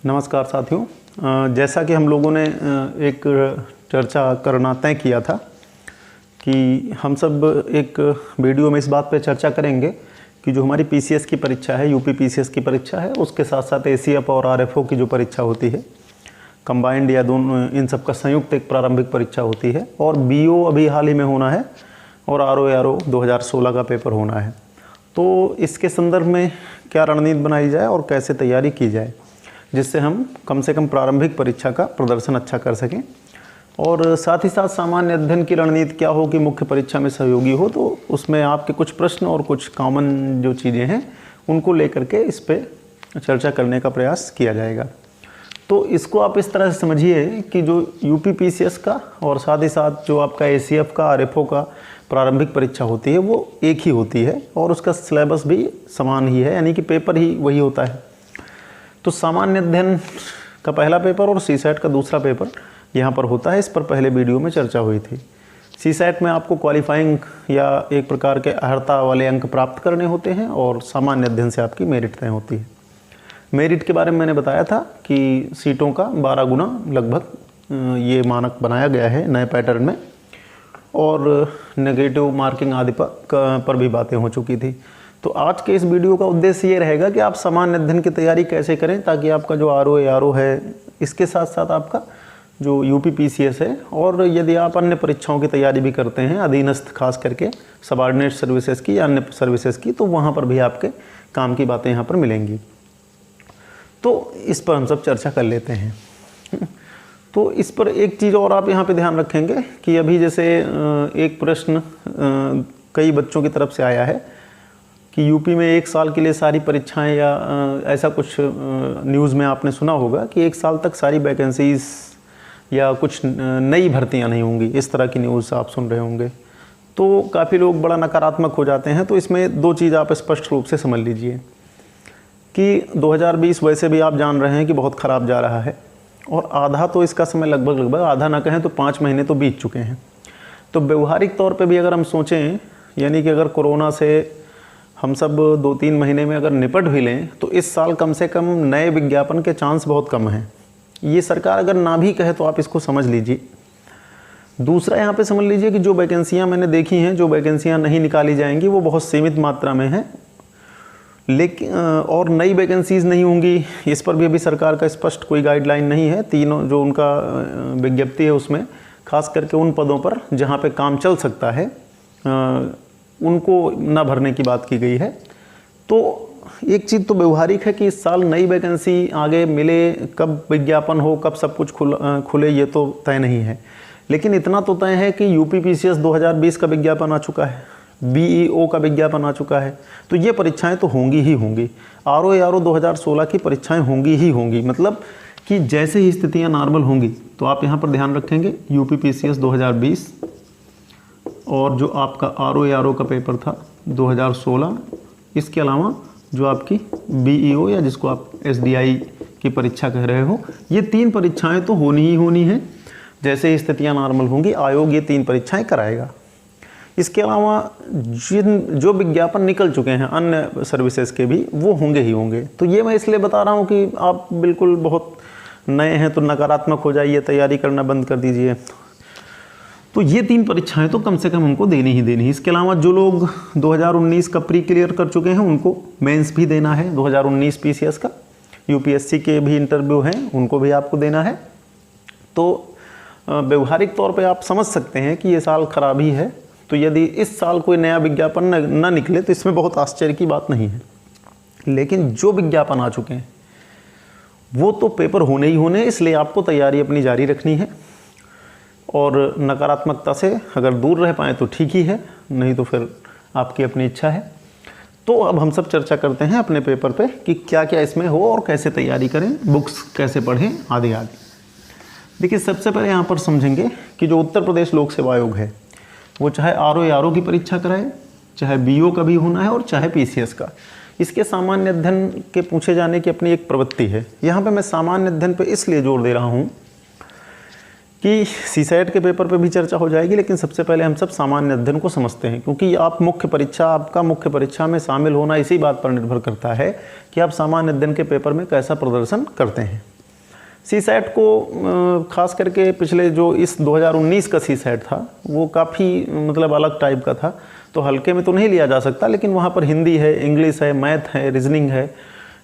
नमस्कार साथियों। जैसा कि हम लोगों ने एक चर्चा करना तय किया था कि हम सब एक वीडियो में इस बात पे चर्चा करेंगे कि जो हमारी पीसीएस की परीक्षा है, यूपी पीसीएस की परीक्षा है, उसके साथ साथ एसीएफ और आरएफओ की जो परीक्षा होती है, कंबाइंड या दोनों, इन सब का संयुक्त एक प्रारंभिक परीक्षा होती है, और बीओ अभी हाल ही में होना है, और आरओ 2016 का पेपर होना है। तो इसके संदर्भ में क्या रणनीति बनाई जाए और कैसे तैयारी की जाए जिससे हम कम से कम प्रारंभिक परीक्षा का प्रदर्शन अच्छा कर सकें, और साथ ही साथ सामान्य अध्ययन की रणनीति क्या हो कि मुख्य परीक्षा में सहयोगी हो, तो उसमें आपके कुछ प्रश्न और कुछ कॉमन जो चीज़ें हैं उनको लेकर के इस पे चर्चा करने का प्रयास किया जाएगा। तो इसको आप इस तरह से समझिए कि जो यूपी पीसीएस का और साथ ही साथ जो आपका एसीएफ का, आरएफओ का प्रारंभिक परीक्षा होती है वो एक ही होती है, और उसका सिलेबस भी समान ही है, यानी कि पेपर ही वही होता है। तो सामान्य अध्ययन का पहला पेपर और सीसेट का दूसरा पेपर यहाँ पर होता है। इस पर पहले वीडियो में चर्चा हुई थी। सीसेट में आपको क्वालिफाइंग या एक प्रकार के अर्हता वाले अंक प्राप्त करने होते हैं, और सामान्य अध्ययन से आपकी मेरिट तय होती है। मेरिट के बारे में मैंने बताया था कि सीटों का 12 गुना लगभग ये मानक बनाया गया है नए पैटर्न में, और नेगेटिव मार्किंग आदि पर भी बातें हो चुकी थी। तो आज के इस वीडियो का उद्देश्य ये रहेगा कि आप सामान्य अध्ययन की तैयारी कैसे करें ताकि आपका जो आरओ है, इसके साथ साथ आपका जो यूपी पीसीएस है, और यदि आप अन्य परीक्षाओं की तैयारी भी करते हैं, अधीनस्थ खास करके सबऑर्डिनेट सर्विसेज की या अन्य सर्विसेज की, तो वहाँ पर भी आपके काम की बातें यहाँ पर मिलेंगी। तो इस पर हम सब चर्चा कर लेते हैं। तो इस पर एक चीज़ और आप यहाँ पे ध्यान रखेंगे कि अभी जैसे एक प्रश्न कई बच्चों की तरफ से आया है कि यूपी में एक साल के लिए सारी परीक्षाएं, या ऐसा कुछ न्यूज़ में आपने सुना होगा कि एक साल तक सारी वैकेंसीज या कुछ नई भर्तियां नहीं होंगी, इस तरह की न्यूज़ आप सुन रहे होंगे। तो काफ़ी लोग बड़ा नकारात्मक हो जाते हैं। तो इसमें दो चीज़ आप स्पष्ट रूप से समझ लीजिए कि 2020 वैसे भी आप जान रहे हैं कि बहुत ख़राब जा रहा है, और आधा तो इसका समय लगभग आधा ना कहें तो 5 महीने तो बीत चुके हैं। तो व्यवहारिक तौर पे भी अगर हम सोचें, यानी कि अगर कोरोना से हम सब 2-3 महीने में अगर निपट भी लें, तो इस साल कम से कम नए विज्ञापन के चांस बहुत कम हैं। ये सरकार अगर ना भी कहे तो आप इसको समझ लीजिए। दूसरा यहाँ पे समझ लीजिए कि जो वैकेंसियाँ मैंने देखी हैं, जो वैकेंसियाँ नहीं निकाली जाएंगी वो बहुत सीमित मात्रा में हैं, लेकिन और नई वैकेंसीज़ नहीं होंगी, इस पर भी अभी सरकार का स्पष्ट कोई गाइडलाइन नहीं है। तीनों जो उनका विज्ञप्ति है उसमें खास करके उन पदों पर जहाँ पे काम चल सकता है उनको न भरने की बात की गई है। तो एक चीज़ तो व्यवहारिक है कि इस साल नई वैकेंसी आगे मिले, कब विज्ञापन हो, कब सब कुछ खुले, ये तो तय नहीं है। लेकिन इतना तो तय है कि यूपी पीसीएस 2020 का विज्ञापन आ चुका है, बीईओ का विज्ञापन आ चुका है, तो ये परीक्षाएं तो होंगी ही होंगी। आरओ 2016 की परीक्षाएं होंगी ही होंगी, मतलब कि जैसे ही स्थितियां नॉर्मल होंगी। तो आप यहाँ पर ध्यान रखेंगे यूपी पीसीएस 2020 और जो आपका आरओ का पेपर था 2016, इसके अलावा जो आपकी बीईओ या जिसको आप एसडीआई की परीक्षा कह रहे हो, ये 3 परीक्षाएं तो होनी ही होनी हैं। जैसे ही स्थितियाँ नॉर्मल होंगी आयोग ये 3 परीक्षाएं कराएगा। इसके अलावा जो विज्ञापन निकल चुके हैं अन्य सर्विसेज के भी, वो होंगे ही होंगे। तो ये मैं इसलिए बता रहा हूँ कि आप बिल्कुल बहुत नए हैं तो नकारात्मक हो जाइए, तैयारी करना बंद कर दीजिए। तो ये 3 परीक्षाएं तो कम से कम हमको देनी ही देनी है। इसके अलावा जो लोग 2019 का प्री क्लियर कर चुके हैं उनको मेंस भी देना है। 2019 पीसीएस का, यूपीएससी के भी इंटरव्यू हैं, उनको भी आपको देना है। तो व्यवहारिक तौर पे आप समझ सकते हैं कि ये साल खराब ही है। तो यदि इस साल कोई नया विज्ञापन न निकले तो इसमें बहुत आश्चर्य की बात नहीं है। लेकिन जो विज्ञापन आ चुके हैं वो तो पेपर होने ही होने, इसलिए आपको तैयारी अपनी जारी रखनी है, और नकारात्मकता से अगर दूर रह पाएँ तो ठीक ही है, नहीं तो फिर आपकी अपनी इच्छा है। तो अब हम सब चर्चा करते हैं अपने पेपर पे कि क्या क्या इसमें हो और कैसे तैयारी करें, बुक्स कैसे पढ़ें, आदि आदि। देखिए, सबसे पहले यहाँ पर समझेंगे कि जो उत्तर प्रदेश लोक सेवा आयोग है वो चाहे आरओ की परीक्षा कराए, चाहे बीओ का भी होना है और चाहे पीसीएस का, इसके सामान्य अध्ययन के पूछे जाने की अपनी एक प्रवृत्ति है। यहाँ पे मैं सामान्य अध्ययन पे इसलिए जोर दे रहा हूँ कि सीसेट के पेपर पे भी चर्चा हो जाएगी, लेकिन सबसे पहले हम सब सामान्य अध्ययन को समझते हैं, क्योंकि आपका मुख्य परीक्षा में शामिल होना इसी बात पर निर्भर करता है कि आप सामान्य अध्ययन के पेपर में कैसा प्रदर्शन करते हैं। सीसैट को खास करके पिछले जो इस 2019 का सीसैट था वो काफ़ी मतलब अलग टाइप का था, तो हल्के में तो नहीं लिया जा सकता, लेकिन वहाँ पर हिंदी है, इंग्लिश है, मैथ है, रीजनिंग है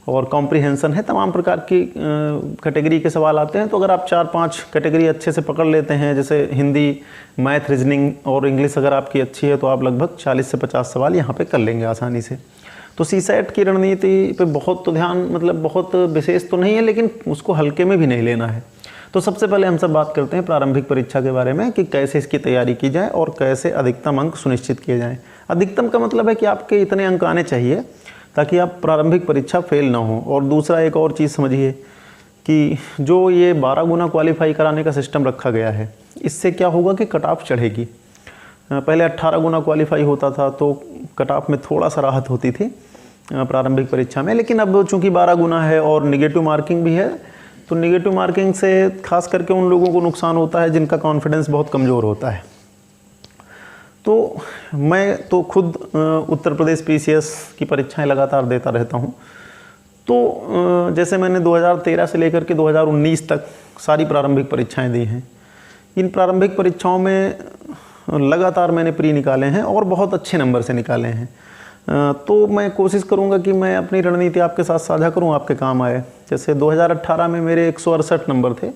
और कॉम्प्रिहेंसन है, तमाम प्रकार की कैटेगरी के सवाल आते हैं। तो अगर आप 4-5 कैटेगरी अच्छे से पकड़ लेते हैं, जैसे हिंदी, मैथ, रीजनिंग और इंग्लिश अगर आपकी अच्छी है, तो आप लगभग 40 से 50 सवाल यहाँ पे कर लेंगे आसानी से। तो सीसैट की रणनीति पे बहुत तो ध्यान, मतलब बहुत विशेष तो नहीं है, लेकिन उसको हल्के में भी नहीं लेना है। तो सबसे पहले हम सब बात करते हैं प्रारंभिक परीक्षा के बारे में कि कैसे इसकी तैयारी की जाए और कैसे अधिकतम अंक सुनिश्चित किए जाएँ। अधिकतम का मतलब है कि आपके इतने अंक आने चाहिए ताकि आप प्रारंभिक परीक्षा फेल ना हो। और दूसरा एक और चीज़ समझिए कि जो ये 12 गुना क्वालिफाई कराने का सिस्टम रखा गया है, इससे क्या होगा कि कट ऑफ चढ़ेगी। पहले 18 गुना क्वालिफाई होता था तो कट ऑफ में थोड़ा सा राहत होती थी प्रारंभिक परीक्षा में, लेकिन अब चूंकि 12 गुना है और निगेटिव मार्किंग भी है, तो निगेटिव मार्किंग से खास करके उन लोगों को नुकसान होता है जिनका कॉन्फिडेंस बहुत कमज़ोर होता है। तो मैं तो खुद उत्तर प्रदेश पीसीएस की परीक्षाएं लगातार देता रहता हूं। तो जैसे मैंने 2013 से लेकर के 2019 तक सारी प्रारंभिक परीक्षाएं दी हैं। इन प्रारंभिक परीक्षाओं में लगातार मैंने प्री निकाले हैं और बहुत अच्छे नंबर से निकाले हैं। तो मैं कोशिश करूंगा कि मैं अपनी रणनीति आपके साथ साझा करूं, आपके काम आए। जैसे 2018 में मेरे 168 नंबर थे,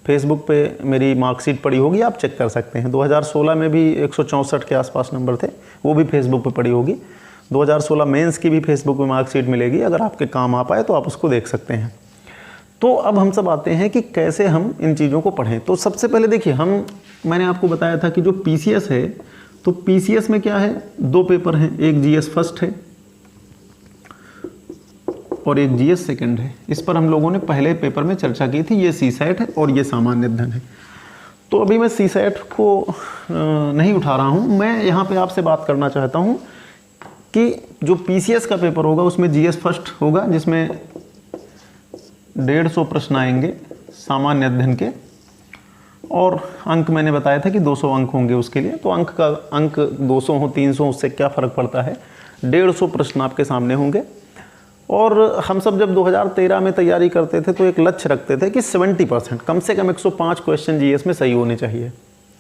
फेसबुक पे मेरी मार्कशीट पड़ी होगी, आप चेक कर सकते हैं। 2016 में भी 164 के आसपास नंबर थे, वो भी फेसबुक पे पड़ी होगी। 2016 मेंस की भी फेसबुक पे मार्कशीट मिलेगी, अगर आपके काम आ पाए तो आप उसको देख सकते हैं। तो अब हम सब आते हैं कि कैसे हम इन चीज़ों को पढ़ें। तो सबसे पहले देखिए, मैंने आपको बताया था कि जो पीसीएस है, तो पीसीएस में क्या है, 2 पेपर हैं, एक जीएस फर्स्ट है और एक जीएस सेकंड है। इस पर हम लोगों ने पहले पेपर में चर्चा की थी। ये सीसैट है और ये सामान्य अध्ययन है। तो अभी मैं सीसैट को नहीं उठा रहा हूँ, मैं यहाँ पे आपसे बात करना चाहता हूँ कि जो पीसीएस का पेपर होगा उसमें जीएस फर्स्ट होगा, जिसमें 150 प्रश्न आएंगे सामान्य अध्ययन के, और अंक मैंने बताया था कि 200 अंक होंगे उसके लिए। तो अंक 200 हो 300 उससे क्या फ़र्क पड़ता है, 150 प्रश्न आपके सामने होंगे। और हम सब जब 2013 में तैयारी करते थे तो एक लक्ष्य रखते थे कि 70% कम से कम 105 क्वेश्चन जीएस में सही होने चाहिए।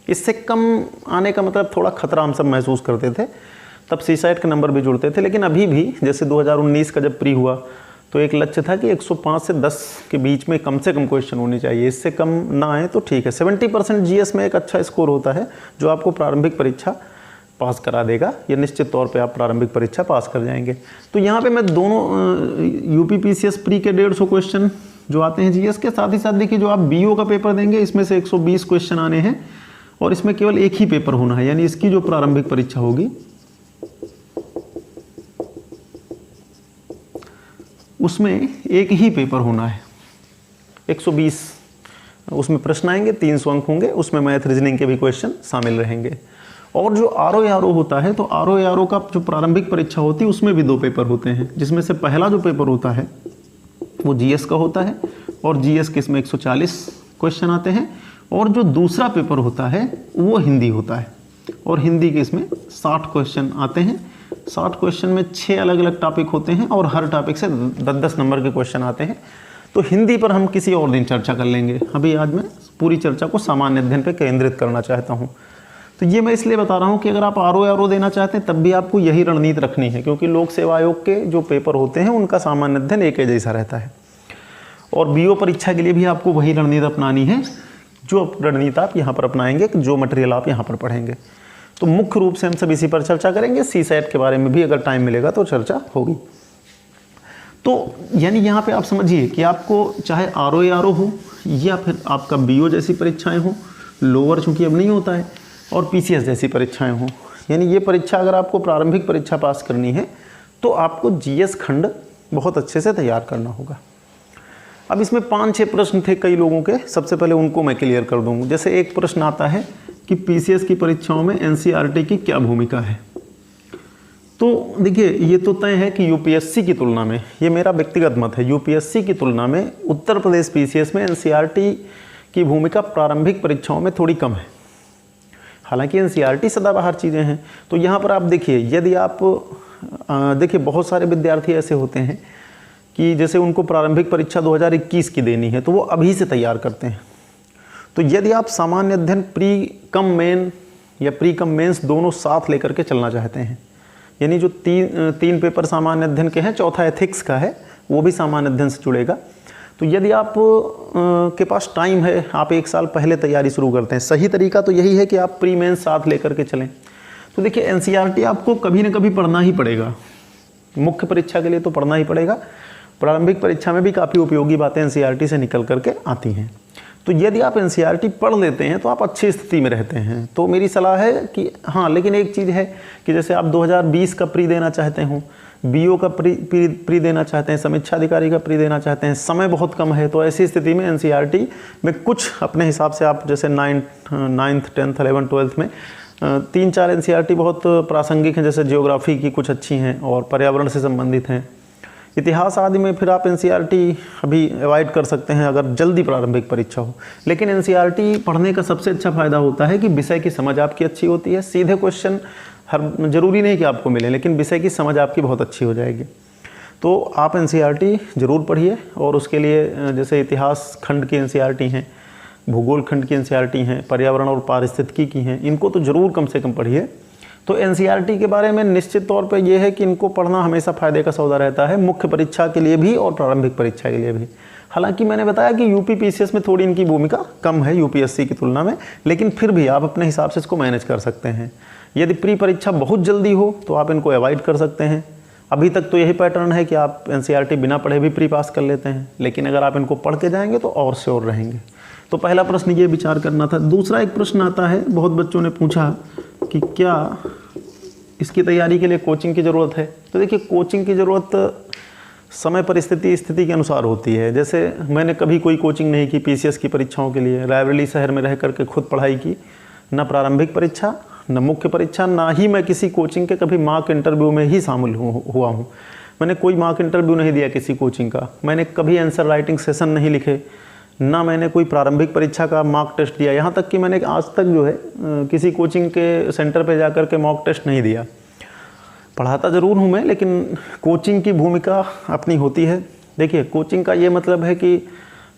इससे कम आने का मतलब थोड़ा खतरा हम सब महसूस करते थे, तब सीसैट के नंबर भी जुड़ते थे। लेकिन अभी भी जैसे 2019 का जब प्री हुआ तो एक लक्ष्य था कि 105 से 10 के बीच में कम से कम क्वेश्चन होने चाहिए, इससे कम ना आए तो ठीक है। 70% जीएस में एक अच्छा स्कोर होता है जो आपको प्रारंभिक परीक्षा पास करा देगा। ये निश्चित तौर पे आप प्रारंभिक परीक्षा पास कर जाएंगे। तो यहाँ पे मैं दोनों यूपी पीसीएस प्री के 150 क्वेश्चन जो आते हैं जीएस के, साथ ही साथ देखिए जो आप बीओ का पेपर देंगे इसमें से 120 क्वेश्चन आने हैं और इसमें केवल एक ही पेपर होना है, यानी इसकी जो प्रारंभिक परीक्षा होगी उसमें एक ही पेपर होना है। 120 उसमें प्रश्न आएंगे, 300 अंक होंगे, उसमें मैथ रीजनिंग के भी क्वेश्चन शामिल रहेंगे। और जो आरओ होता है, तो आरओ का जो प्रारंभिक परीक्षा होती है उसमें भी 2 पेपर होते हैं, जिसमें से पहला जो पेपर होता है वो जीएस का होता है और जीएस के इसमें 140 क्वेश्चन आते हैं, और जो दूसरा पेपर होता है वो हिंदी होता है और हिंदी के इसमें 60 क्वेश्चन आते हैं। 60 क्वेश्चन में 6 अलग अलग टॉपिक होते हैं और हर टॉपिक से 10-10 नंबर के क्वेश्चन आते हैं। तो हिंदी पर हम किसी और दिन चर्चा कर लेंगे, अभी आज मैं पूरी चर्चा को सामान्य अध्ययन पर केंद्रित करना चाहता हूँ। तो ये मैं इसलिए बता रहा हूँ कि अगर आप आरओ देना चाहते हैं तब भी आपको यही रणनीति रखनी है, क्योंकि लोक सेवा आयोग के जो पेपर होते हैं उनका सामान्य अध्ययन एक ही जैसा रहता है। और बीओ परीक्षा के लिए भी आपको वही रणनीति अपनानी है जो रणनीति आप यहाँ पर अपनाएंगे, जो मटेरियल आप यहाँ पर पढ़ेंगे। तो मुख्य रूप से हम सब इसी पर चर्चा करेंगे। सीसैट के बारे में भी अगर टाइम मिलेगा तो चर्चा होगी। तो यानी यहाँ पे आप समझिए कि आपको चाहे आरओ हो या फिर आपका बीओ जैसी परीक्षाएं हो, लोअर चूंकि अब नहीं होता है, और पीसीएस जैसी परीक्षाएं हो, यानी ये परीक्षा अगर आपको प्रारंभिक परीक्षा पास करनी है तो आपको जीएस खंड बहुत अच्छे से तैयार करना होगा। अब इसमें 5-6 प्रश्न थे कई लोगों के, सबसे पहले उनको मैं क्लियर कर दूँ। जैसे एक प्रश्न आता है कि पीसीएस की परीक्षाओं में एनसीईआरटी की क्या भूमिका है। तो देखिए, ये तो तय है कि यूपीएससी की तुलना में, ये मेरा व्यक्तिगत मत है, यूपीएससी की तुलना में उत्तर प्रदेश पीसीएस में एनसीईआरटी की भूमिका प्रारंभिक परीक्षाओं में थोड़ी कम है। हालांकि एनसीईआरटी सदाबहार चीज़ें हैं। तो यहाँ पर आप देखिए, यदि आप देखिए बहुत सारे विद्यार्थी ऐसे होते हैं कि जैसे उनको प्रारंभिक परीक्षा 2021 की देनी है तो वो अभी से तैयार करते हैं। तो यदि आप सामान्य अध्ययन प्री कम मेन या प्री कम मेंस दोनों साथ लेकर के चलना चाहते हैं, यानी जो तीन पेपर सामान्य अध्ययन के हैं, चौथा एथिक्स का है, वो भी सामान्य अध्ययन से जुड़ेगा। तो यदि आप के पास टाइम है, आप 1 साल पहले तैयारी शुरू करते हैं, सही तरीका तो यही है कि आप प्री मेंस साथ लेकर के चलें। तो देखिए एनसीईआरटी आपको कभी ना कभी पढ़ना ही पड़ेगा, मुख्य परीक्षा के लिए तो पढ़ना ही पड़ेगा, प्रारंभिक परीक्षा में भी काफ़ी उपयोगी बातें एनसीईआरटी से निकल करके आती हैं। तो यदि आप एनसीईआरटी पढ़ लेते हैं तो आप अच्छी स्थिति में रहते हैं। तो मेरी सलाह है कि हाँ, लेकिन एक चीज़ है कि जैसे आप 2020 का प्री देना चाहते हो, बीओ का प्री देना चाहते हैं, समीक्षा अधिकारी का प्री देना चाहते हैं, समय बहुत कम है, तो ऐसी स्थिति में एनसीईआरटी में कुछ अपने हिसाब से आप जैसे 9th 10th 11th 12th में 3-4 एनसीईआरटी बहुत प्रासंगिक हैं, जैसे जियोग्राफी की कुछ अच्छी हैं और पर्यावरण से संबंधित हैं। इतिहास आदि में फिर आप एनसीईआरटी अभी अवॉइड कर सकते हैं अगर जल्दी प्रारंभिक परीक्षा हो। लेकिन एनसीईआरटी पढ़ने का सबसे अच्छा फ़ायदा होता है कि विषय की समझ आपकी अच्छी होती है, सीधे क्वेश्चन ज़रूरी नहीं कि आपको मिले, लेकिन विषय की समझ आपकी बहुत अच्छी हो जाएगी। तो आप एनसीईआरटी ज़रूर पढ़िए, और उसके लिए जैसे इतिहास खंड की एनसीईआरटी हैं, भूगोल खंड की एनसीईआरटी हैं, पर्यावरण और पारिस्थितिकी की हैं, इनको तो ज़रूर कम से कम पढ़िए। तो एनसीईआरटी के बारे में निश्चित तौर पे ये है कि इनको पढ़ना हमेशा फ़ायदे का सौदा रहता है, मुख्य परीक्षा के लिए भी और प्रारंभिक परीक्षा के लिए भी। हालांकि मैंने बताया कि यूपी पीसीएस में थोड़ी इनकी भूमिका कम है यूपीएससी की तुलना में, लेकिन फिर भी आप अपने हिसाब से इसको मैनेज कर सकते हैं। यदि प्री परीक्षा बहुत जल्दी हो तो आप इनको अवॉइड कर सकते हैं। अभी तक तो यही पैटर्न है कि आप एनसीईआरटी बिना पढ़े भी प्री पास कर लेते हैं, लेकिन अगर आप इनको पढ़ के जाएंगे तो और श्योर रहेंगे। तो पहला प्रश्न ये विचार करना था। दूसरा एक प्रश्न आता है, बहुत बच्चों ने पूछा कि क्या इसकी तैयारी के लिए कोचिंग की ज़रूरत है। तो देखिए कोचिंग की ज़रूरत समय परिस्थिति स्थिति के अनुसार होती है। जैसे मैंने कभी कोई कोचिंग नहीं की पीसीएस की परीक्षाओं के लिए, रायबरेली शहर में रह करके खुद पढ़ाई की, न प्रारंभिक परीक्षा न मुख्य परीक्षा, ना ही मैं किसी कोचिंग के कभी मॉक इंटरव्यू में ही शामिल हुआ हूँ। मैंने कोई मॉक इंटरव्यू नहीं दिया किसी कोचिंग का, मैंने कभी आंसर राइटिंग सेशन नहीं लिखे, ना मैंने कोई प्रारंभिक परीक्षा का मॉक टेस्ट दिया। यहाँ तक कि मैंने आज तक जो है किसी कोचिंग के सेंटर पे जाकर के मॉक टेस्ट नहीं दिया। पढ़ाता ज़रूर हूँ मैं, लेकिन कोचिंग की भूमिका अपनी होती है। देखिए कोचिंग का ये मतलब है कि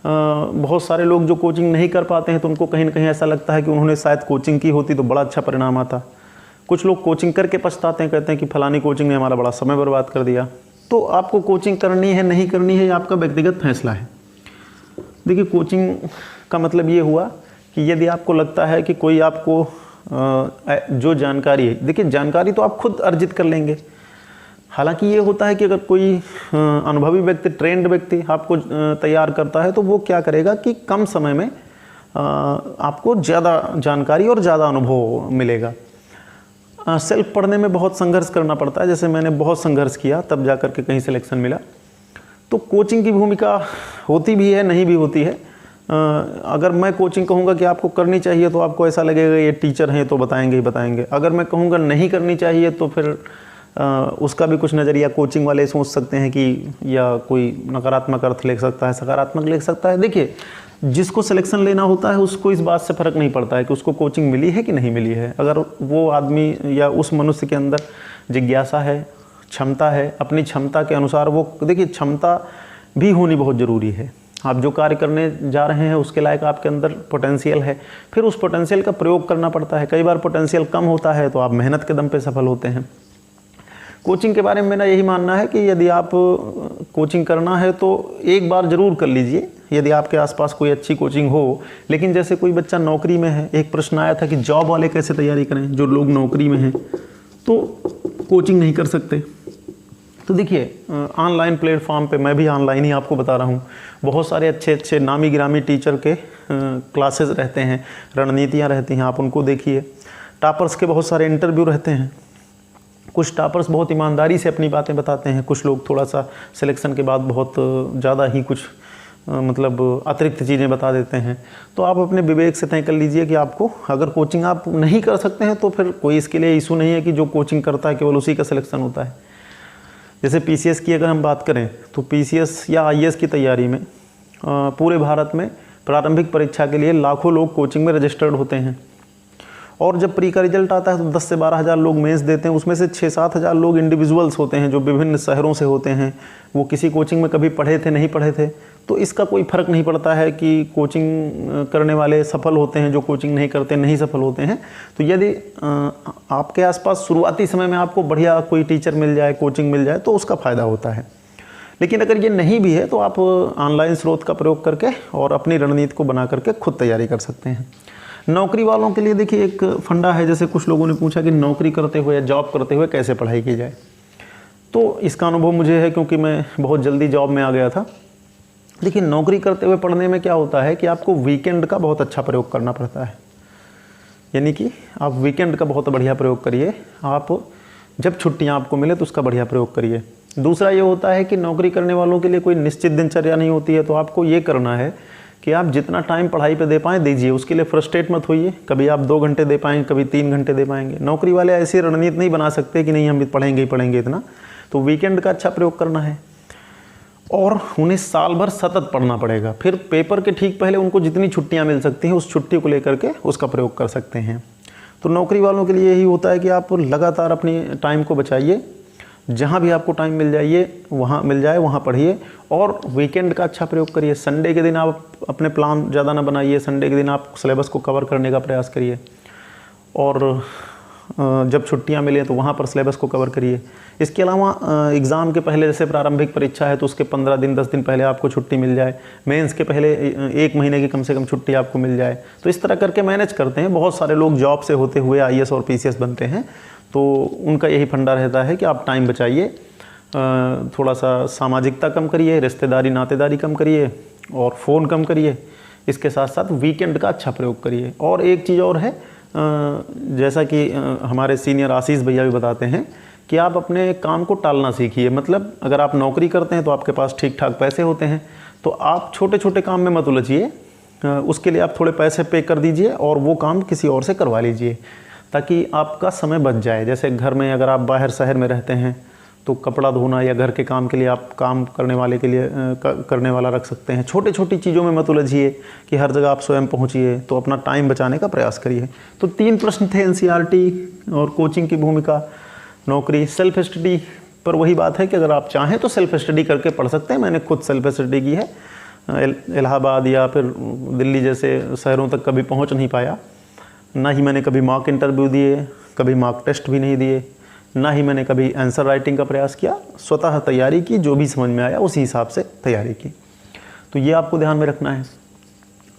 बहुत सारे लोग जो कोचिंग नहीं कर पाते हैं तो उनको कहीं ना कहीं ऐसा लगता है कि उन्होंने शायद कोचिंग की होती तो बड़ा अच्छा परिणाम आता। कुछ लोग कोचिंग करके पछताते हैं, कहते हैं कि फलानी कोचिंग ने हमारा बड़ा समय बर्बाद कर दिया। तो आपको कोचिंग करनी है नहीं करनी है, ये आपका व्यक्तिगत फैसला है। देखिए कोचिंग का मतलब ये हुआ कि यदि आपको लगता है कि कोई आपको जो जानकारी है, देखिए जानकारी तो आप खुद अर्जित कर लेंगे। हालांकि ये होता है कि अगर कोई अनुभवी व्यक्ति, ट्रेंड व्यक्ति आपको तैयार करता है तो वो क्या करेगा कि कम समय में आपको ज़्यादा जानकारी और ज़्यादा अनुभव मिलेगा। सेल्फ पढ़ने में बहुत संघर्ष करना पड़ता है, जैसे मैंने बहुत संघर्ष किया तब जा कर के कहीं सिलेक्शन मिला। तो कोचिंग की भूमिका होती भी है, नहीं भी होती है। अगर मैं कोचिंग कहूँगा कि आपको करनी चाहिए तो आपको ऐसा लगेगा ये टीचर हैं तो बताएंगे ही बताएंगे। अगर मैं कहूँगा नहीं करनी चाहिए तो फिर उसका भी कुछ नज़रिया कोचिंग वाले सोच सकते हैं कि या कोई नकारात्मक अर्थ ले सकता है, सकारात्मक ले सकता है। देखिए जिसको सिलेक्शन लेना होता है उसको इस बात से फ़र्क नहीं पड़ता है कि उसको कोचिंग मिली है कि नहीं मिली है। अगर वो आदमी या उस मनुष्य के अंदर जिज्ञासा है, क्षमता है, अपनी क्षमता के अनुसार वो, देखिए क्षमता भी होनी बहुत ज़रूरी है। आप जो कार्य करने जा रहे हैं उसके लायक आपके अंदर पोटेंशियल है, फिर उस पोटेंशियल का प्रयोग करना पड़ता है। कई बार पोटेंशियल कम होता है तो आप मेहनत के दम पे सफल होते हैं। कोचिंग के बारे में मेरा यही मानना है कि यदि आप कोचिंग करना है तो एक बार ज़रूर कर लीजिए, यदि आपके आसपास कोई अच्छी कोचिंग हो। लेकिन जैसे कोई बच्चा नौकरी में है, एक प्रश्न आया था कि जॉब वाले कैसे तैयारी करें, जो लोग नौकरी में हैं तो कोचिंग नहीं कर सकते। तो देखिए ऑनलाइन प्लेटफॉर्म पे, मैं भी ऑनलाइन ही आपको बता रहा हूँ, बहुत सारे अच्छे अच्छे नामी गिरामी टीचर के क्लासेस रहते हैं, रणनीतियाँ रहती हैं, आप उनको देखिए। टॉपर्स के बहुत सारे इंटरव्यू रहते हैं। कुछ टॉपर्स बहुत ईमानदारी से अपनी बातें बताते हैं, कुछ लोग थोड़ा सा सिलेक्शन के बाद बहुत ज़्यादा ही कुछ मतलब अतिरिक्त चीज़ें बता देते हैं। तो आप अपने विवेक से तय कर लीजिए कि आपको, अगर कोचिंग आप नहीं कर सकते हैं तो फिर कोई इसके लिए इशू नहीं है कि जो कोचिंग करता है केवल उसी का सिलेक्शन होता है। जैसे पीसीएस की अगर हम बात करें तो पीसीएस या आईएएस की तैयारी में पूरे भारत में प्रारंभिक परीक्षा के लिए लाखों लोग कोचिंग में रजिस्टर्ड होते हैं और जब प्री का रिजल्ट आता है तो 10 से 12 हज़ार लोग मेंस देते हैं, उसमें से 6-7 हज़ार लोग इंडिविजुअल्स होते हैं जो विभिन्न शहरों से होते हैं, वो किसी कोचिंग में कभी पढ़े थे नहीं पढ़े थे। तो इसका कोई फ़र्क नहीं पड़ता है कि कोचिंग करने वाले सफल होते हैं, जो कोचिंग नहीं करते नहीं सफल होते हैं। तो यदि आपके आसपास शुरुआती समय में आपको बढ़िया कोई टीचर मिल जाए, कोचिंग मिल जाए, तो उसका फ़ायदा होता है। लेकिन अगर ये नहीं भी है तो आप ऑनलाइन स्रोत का प्रयोग करके और अपनी रणनीति को बना करके खुद तैयारी कर सकते हैं। नौकरी वालों के लिए देखिए एक फंडा है, जैसे कुछ लोगों ने पूछा कि नौकरी करते हुए या जॉब करते हुए कैसे पढ़ाई की जाए। तो इसका अनुभव मुझे है क्योंकि मैं बहुत जल्दी जॉब में आ गया था। लेकिन नौकरी करते हुए पढ़ने में क्या होता है कि आपको वीकेंड का बहुत अच्छा प्रयोग करना पड़ता है, यानी कि आप वीकेंड का बहुत बढ़िया प्रयोग करिए। आप जब छुट्टियां आपको मिले तो उसका बढ़िया प्रयोग करिए। दूसरा ये होता है कि नौकरी करने वालों के लिए कोई निश्चित दिनचर्या नहीं होती है, तो आपको ये करना है कि आप जितना टाइम पढ़ाई पे दे पाएँ दीजिए। उसके लिए फ्रस्ट्रेट मत होइए, कभी आप 2 घंटे दे पाएंगे, कभी 3 घंटे दे पाएंगे। नौकरी वाले ऐसी रणनीति नहीं बना सकते कि नहीं हम पढ़ेंगे ही पढ़ेंगे इतना। तो वीकेंड का अच्छा प्रयोग करना है और उन्हें साल भर सतत पढ़ना पड़ेगा। फिर पेपर के ठीक पहले उनको जितनी छुट्टियां मिल सकती हैं उस छुट्टी को लेकर के उसका प्रयोग कर सकते हैं। तो नौकरी वालों के लिए यही होता है कि आप लगातार अपनी टाइम को बचाइए, जहाँ भी आपको टाइम मिल जाइए वहाँ पढ़िए और वीकेंड का अच्छा प्रयोग करिए। संडे के दिन आप अपने प्लान ज़्यादा ना बनाइए, संडे के दिन आप सिलेबस को कवर करने का प्रयास करिए और जब छुट्टियां मिलें तो वहाँ पर सिलेबस को कवर करिए। इसके अलावा एग्ज़ाम के पहले, जैसे प्रारंभिक परीक्षा है तो उसके 15 दिन 10 दिन पहले आपको छुट्टी मिल जाए, मेंस के पहले 1 महीने की कम से कम छुट्टी आपको मिल जाए। तो इस तरह करके मैनेज करते हैं। बहुत सारे लोग जॉब से होते हुए IAS और PCS बनते हैं, तो उनका यही फंडा रहता है कि आप टाइम बचाइए, थोड़ा सा सामाजिकता कम करिए, रिश्तेदारी नातेदारी कम करिए और फ़ोन कम करिए। इसके साथ साथ वीकेंड का अच्छा प्रयोग करिए। और एक चीज़ और है, जैसा कि हमारे सीनियर आशीष भैया भी बताते हैं कि आप अपने काम को टालना सीखिए। मतलब अगर आप नौकरी करते हैं तो आपके पास ठीक ठाक पैसे होते हैं, तो आप छोटे छोटे काम में मत उलझिए, उसके लिए आप थोड़े पैसे पे कर दीजिए और वो काम किसी और से करवा लीजिए ताकि आपका समय बच जाए। जैसे घर में अगर आप बाहर शहर में रहते हैं तो कपड़ा धोना या घर के काम के लिए आप काम करने वाले के लिए करने वाला रख सकते हैं। छोटी छोटी चीज़ों में मत उलझिए कि हर जगह आप स्वयं पहुंचिए, तो अपना टाइम बचाने का प्रयास करिए। तो 3 प्रश्न थे, NCERT और कोचिंग की भूमिका, नौकरी, सेल्फ स्टडी पर वही बात है कि अगर आप चाहें तो सेल्फ स्टडी करके पढ़ सकते हैं। मैंने खुद सेल्फ स्टडी की है, इलाहाबाद या फिर दिल्ली जैसे शहरों तक कभी पहुँच नहीं पाया, ना ही मैंने कभी मॉक इंटरव्यू दिए, कभी मॉक टेस्ट भी नहीं दिए, ना ही मैंने कभी आंसर राइटिंग का प्रयास किया। स्वतः तैयारी की, जो भी समझ में आया उसी हिसाब से तैयारी की। तो ये आपको ध्यान में रखना है।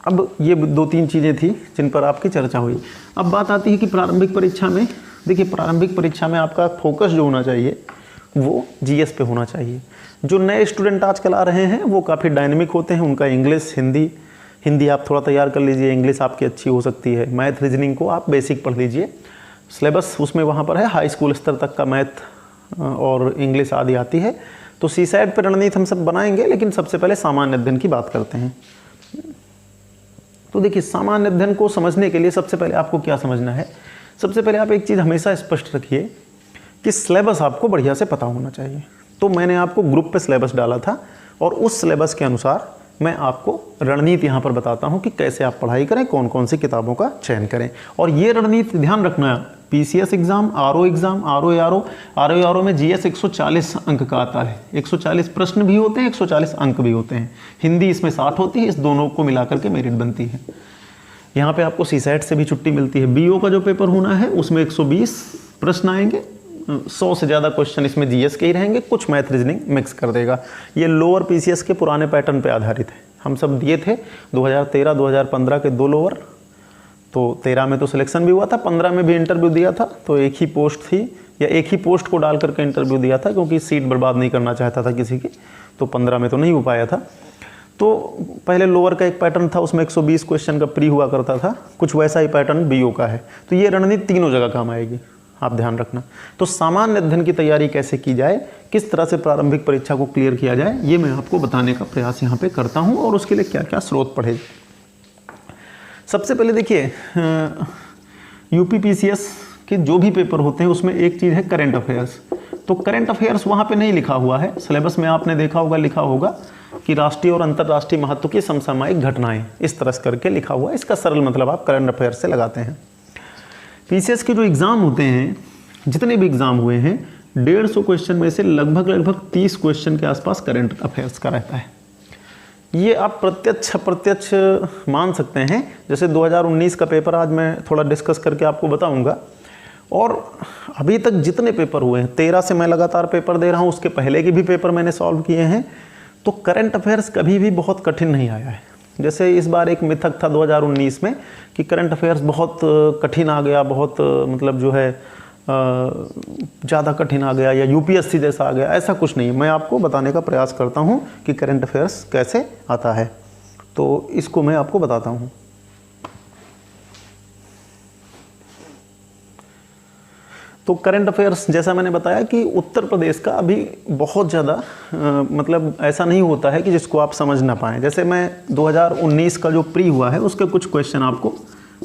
अब ये 2-3 चीज़ें थी जिन पर आपकी चर्चा हुई। अब बात आती है कि प्रारंभिक परीक्षा में, देखिए प्रारंभिक परीक्षा में आपका फोकस जो होना चाहिए वो GS पे होना चाहिए। जो नए स्टूडेंट आजकल आ रहे हैं वो काफ़ी डायनेमिक होते हैं, उनका इंग्लिश, हिंदी आप थोड़ा तैयार कर लीजिए, इंग्लिश आपकी अच्छी हो सकती है। मैथ रीजनिंग को आप बेसिक पढ़ लीजिए, सिलेबस उसमें वहाँ पर है, हाई स्कूल स्तर तक का मैथ और इंग्लिश आदि आती है। तो CSAT पर रणनीति हम सब बनाएंगे, लेकिन सबसे पहले सामान्य अध्ययन की बात करते हैं। तो देखिए सामान्य अध्ययन को समझने के लिए सबसे पहले आपको क्या समझना है। सबसे पहले आप एक चीज़ हमेशा स्पष्ट रखिए कि सिलेबस आपको बढ़िया से पता होना चाहिए। तो मैंने आपको ग्रुप पे सिलेबस डाला था और उस सिलेबस के अनुसार मैं आपको रणनीति यहाँ पर बताता हूँ कि कैसे आप पढ़ाई करें, कौन कौन सी किताबों का चयन करें। और ये रणनीति ध्यान रखना है, PCS exam, RO exam, RO में GS 140 अंक का आता है। 140 प्रश्न भी होते हैं, 140 अंक भी होते हैं। हिंदी इसमें 60 होती है, इस दोनों को मिलाकर के मेरिट बनती है। यहाँ पे आपको CSAT से भी छुट्टी मिलती है। BO का जो पेपर होना है उसमें 120 प्रश्न आएंगे, 100 से ज़्यादा क्वेश्चन इसमें GS के ही रहेंगे, कुछ मैथ रीजनिंग मिक्स कर देगा। ये लोअर PCS के पुराने पैटर्न पे आधारित है। हम सब दिए थे 2013-2015 के 2 लोअर, तो 13 में तो सिलेक्शन भी हुआ था, 15 में भी इंटरव्यू दिया था। तो एक ही पोस्ट थी या एक ही पोस्ट को डाल करके इंटरव्यू दिया था, क्योंकि सीट बर्बाद नहीं करना चाहता था किसी की। तो 15 में तो नहीं हो पाया था। तो पहले लोअर का एक पैटर्न था, उसमें 120 क्वेश्चन का प्री हुआ करता था, कुछ वैसा ही पैटर्न BO का है। तो ये रणनीति तीनों जगह काम आएगी, आप ध्यान रखना। तो सामान्य अध्ययन की तैयारी कैसे की जाए, किस तरह से प्रारंभिक परीक्षा को क्लियर किया जाए, ये मैं आपको बताने का प्रयास यहाँ पे करता हूँ और उसके लिए क्या क्या स्रोत पढ़े। सबसे पहले देखिए UP PCS के जो भी पेपर होते हैं उसमें एक चीज़ है करंट अफेयर्स। तो करंट अफेयर्स वहाँ पे नहीं लिखा हुआ है, सिलेबस में आपने देखा होगा लिखा होगा कि राष्ट्रीय और अंतर्राष्ट्रीय महत्व की समसामयिक घटनाएं, इस तरह से करके लिखा हुआ है। इसका सरल मतलब आप करंट अफेयर्स से लगाते हैं। पीसीएस के जो एग्ज़ाम होते हैं, जितने भी एग्ज़ाम हुए हैं, 150 क्वेश्चन में से लगभग 30 क्वेश्चन के आसपास करंट अफेयर्स का रहता है। ये आप प्रत्यक्ष मान सकते हैं। जैसे 2019 का पेपर आज मैं थोड़ा डिस्कस करके आपको बताऊंगा, और अभी तक जितने पेपर हुए हैं, 13 से मैं लगातार पेपर दे रहा हूँ, उसके पहले के भी पेपर मैंने सॉल्व किए हैं, तो करंट अफेयर्स कभी भी बहुत कठिन नहीं आया है। जैसे इस बार एक मिथक था 2019 में कि करंट अफेयर्स बहुत कठिन आ गया, बहुत मतलब जो है ज़्यादा कठिन आ गया या यूपीएससी जैसा आ गया, ऐसा कुछ नहीं। मैं आपको बताने का प्रयास करता हूँ कि करंट अफेयर्स कैसे आता है, तो इसको मैं आपको बताता हूँ। तो करंट अफेयर्स जैसा मैंने बताया कि उत्तर प्रदेश का अभी बहुत ज़्यादा मतलब ऐसा नहीं होता है कि जिसको आप समझ ना पाएँ। जैसे मैं 2019 का जो प्री हुआ है उसके कुछ क्वेश्चन आपको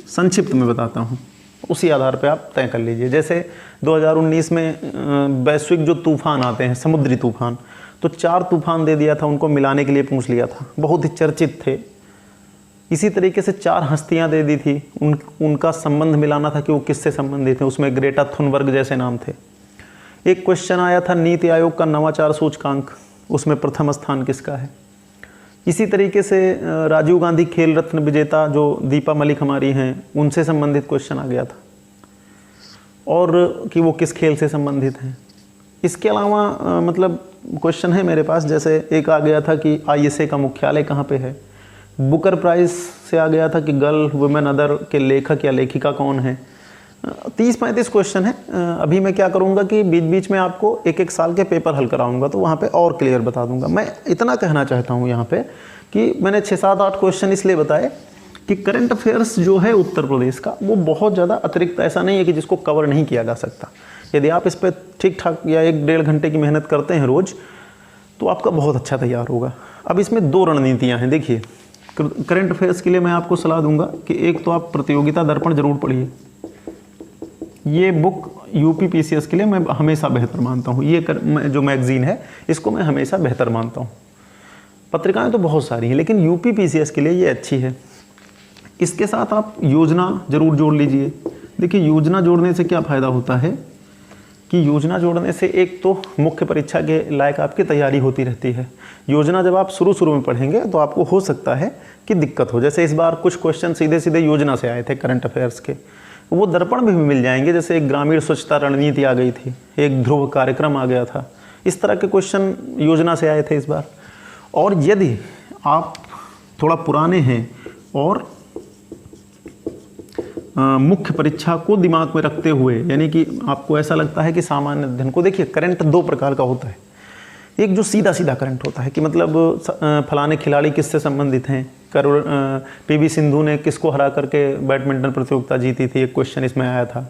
संक्षिप्त में बताता हूँ, उसी आधार पे आप तय कर लीजिए। जैसे 2019 में वैश्विक जो तूफान आते हैं, समुद्री तूफान, तो 4 तूफान दे दिया था, उनको मिलाने के लिए पूछ लिया था, बहुत ही चर्चित थे। इसी तरीके से 4 हस्तियां दे दी थी, उनका संबंध मिलाना था कि वो किससे संबंधित थे, उसमें ग्रेटा थुनबर्ग जैसे नाम थे। एक क्वेश्चन आया था नीति आयोग का नवाचार सूचकांक, उसमें प्रथम स्थान किसका है। इसी तरीके से राजीव गांधी खेल रत्न विजेता जो दीपा मलिक हमारी हैं, उनसे संबंधित क्वेश्चन आ गया था, और कि वो किस खेल से संबंधित हैं। इसके अलावा मतलब क्वेश्चन है मेरे पास, जैसे एक आ गया था कि आईएसए का मुख्यालय कहाँ पे है। बुकर प्राइज से आ गया था कि गर्ल, वुमेन, अदर के लेखक या लेखिका कौन है। 30-35 क्वेश्चन है। अभी मैं क्या करूँगा कि बीच बीच में आपको एक साल के पेपर हल कराऊंगा, तो वहाँ पे और क्लियर बता दूंगा। मैं इतना कहना चाहता हूँ यहाँ पे कि मैंने 6-7-8 क्वेश्चन इसलिए बताए कि करंट अफेयर्स जो है उत्तर प्रदेश का, वो बहुत ज़्यादा अतिरिक्त ऐसा नहीं है कि जिसको कवर नहीं किया जा सकता। यदि आप इस पर ठीक ठाक या 1-1.5 घंटे की मेहनत करते हैं रोज़, तो आपका बहुत अच्छा तैयार होगा। अब इसमें 2 रणनीतियाँ हैं। देखिए, करंट अफेयर्स के लिए मैं आपको सलाह दूंगा कि एक तो आप प्रतियोगिता दर्पण जरूर पढ़िए। ये बुक यूपी पीसीएस के लिए मैं हमेशा बेहतर मानता हूँ। ये जो मैगजीन है, इसको मैं हमेशा बेहतर मानता हूँ। पत्रिकाएं तो बहुत सारी हैं, लेकिन यूपी पीसीएस के लिए ये अच्छी है। इसके साथ आप योजना जरूर जोड़ लीजिए। देखिए, योजना जोड़ने से क्या फ़ायदा होता है कि योजना जोड़ने से एक तो मुख्य परीक्षा के लायक आपकी तैयारी होती रहती है। योजना जब आप शुरू में पढ़ेंगे तो आपको हो सकता है कि दिक्कत हो। जैसे इस बार कुछ क्वेश्चन सीधे योजना से आए थे करंट अफेयर्स के, वो दर्पण में भी मिल जाएंगे। जैसे एक ग्रामीण स्वच्छता रणनीति आ गई थी, एक ध्रुव कार्यक्रम आ गया था, इस तरह के क्वेश्चन योजना से आए थे इस बार। और यदि आप थोड़ा पुराने हैं और मुख्य परीक्षा को दिमाग में रखते हुए, यानी कि आपको ऐसा लगता है कि सामान्य अध्ययन को, देखिए करंट 2 प्रकार का होता है। एक जो सीधा करंट होता है कि मतलब फलाने खिलाड़ी किससे संबंधित हैं, पीवी सिंधु ने किसको हरा करके बैडमिंटन प्रतियोगिता जीती थी, एक क्वेश्चन इसमें आया था।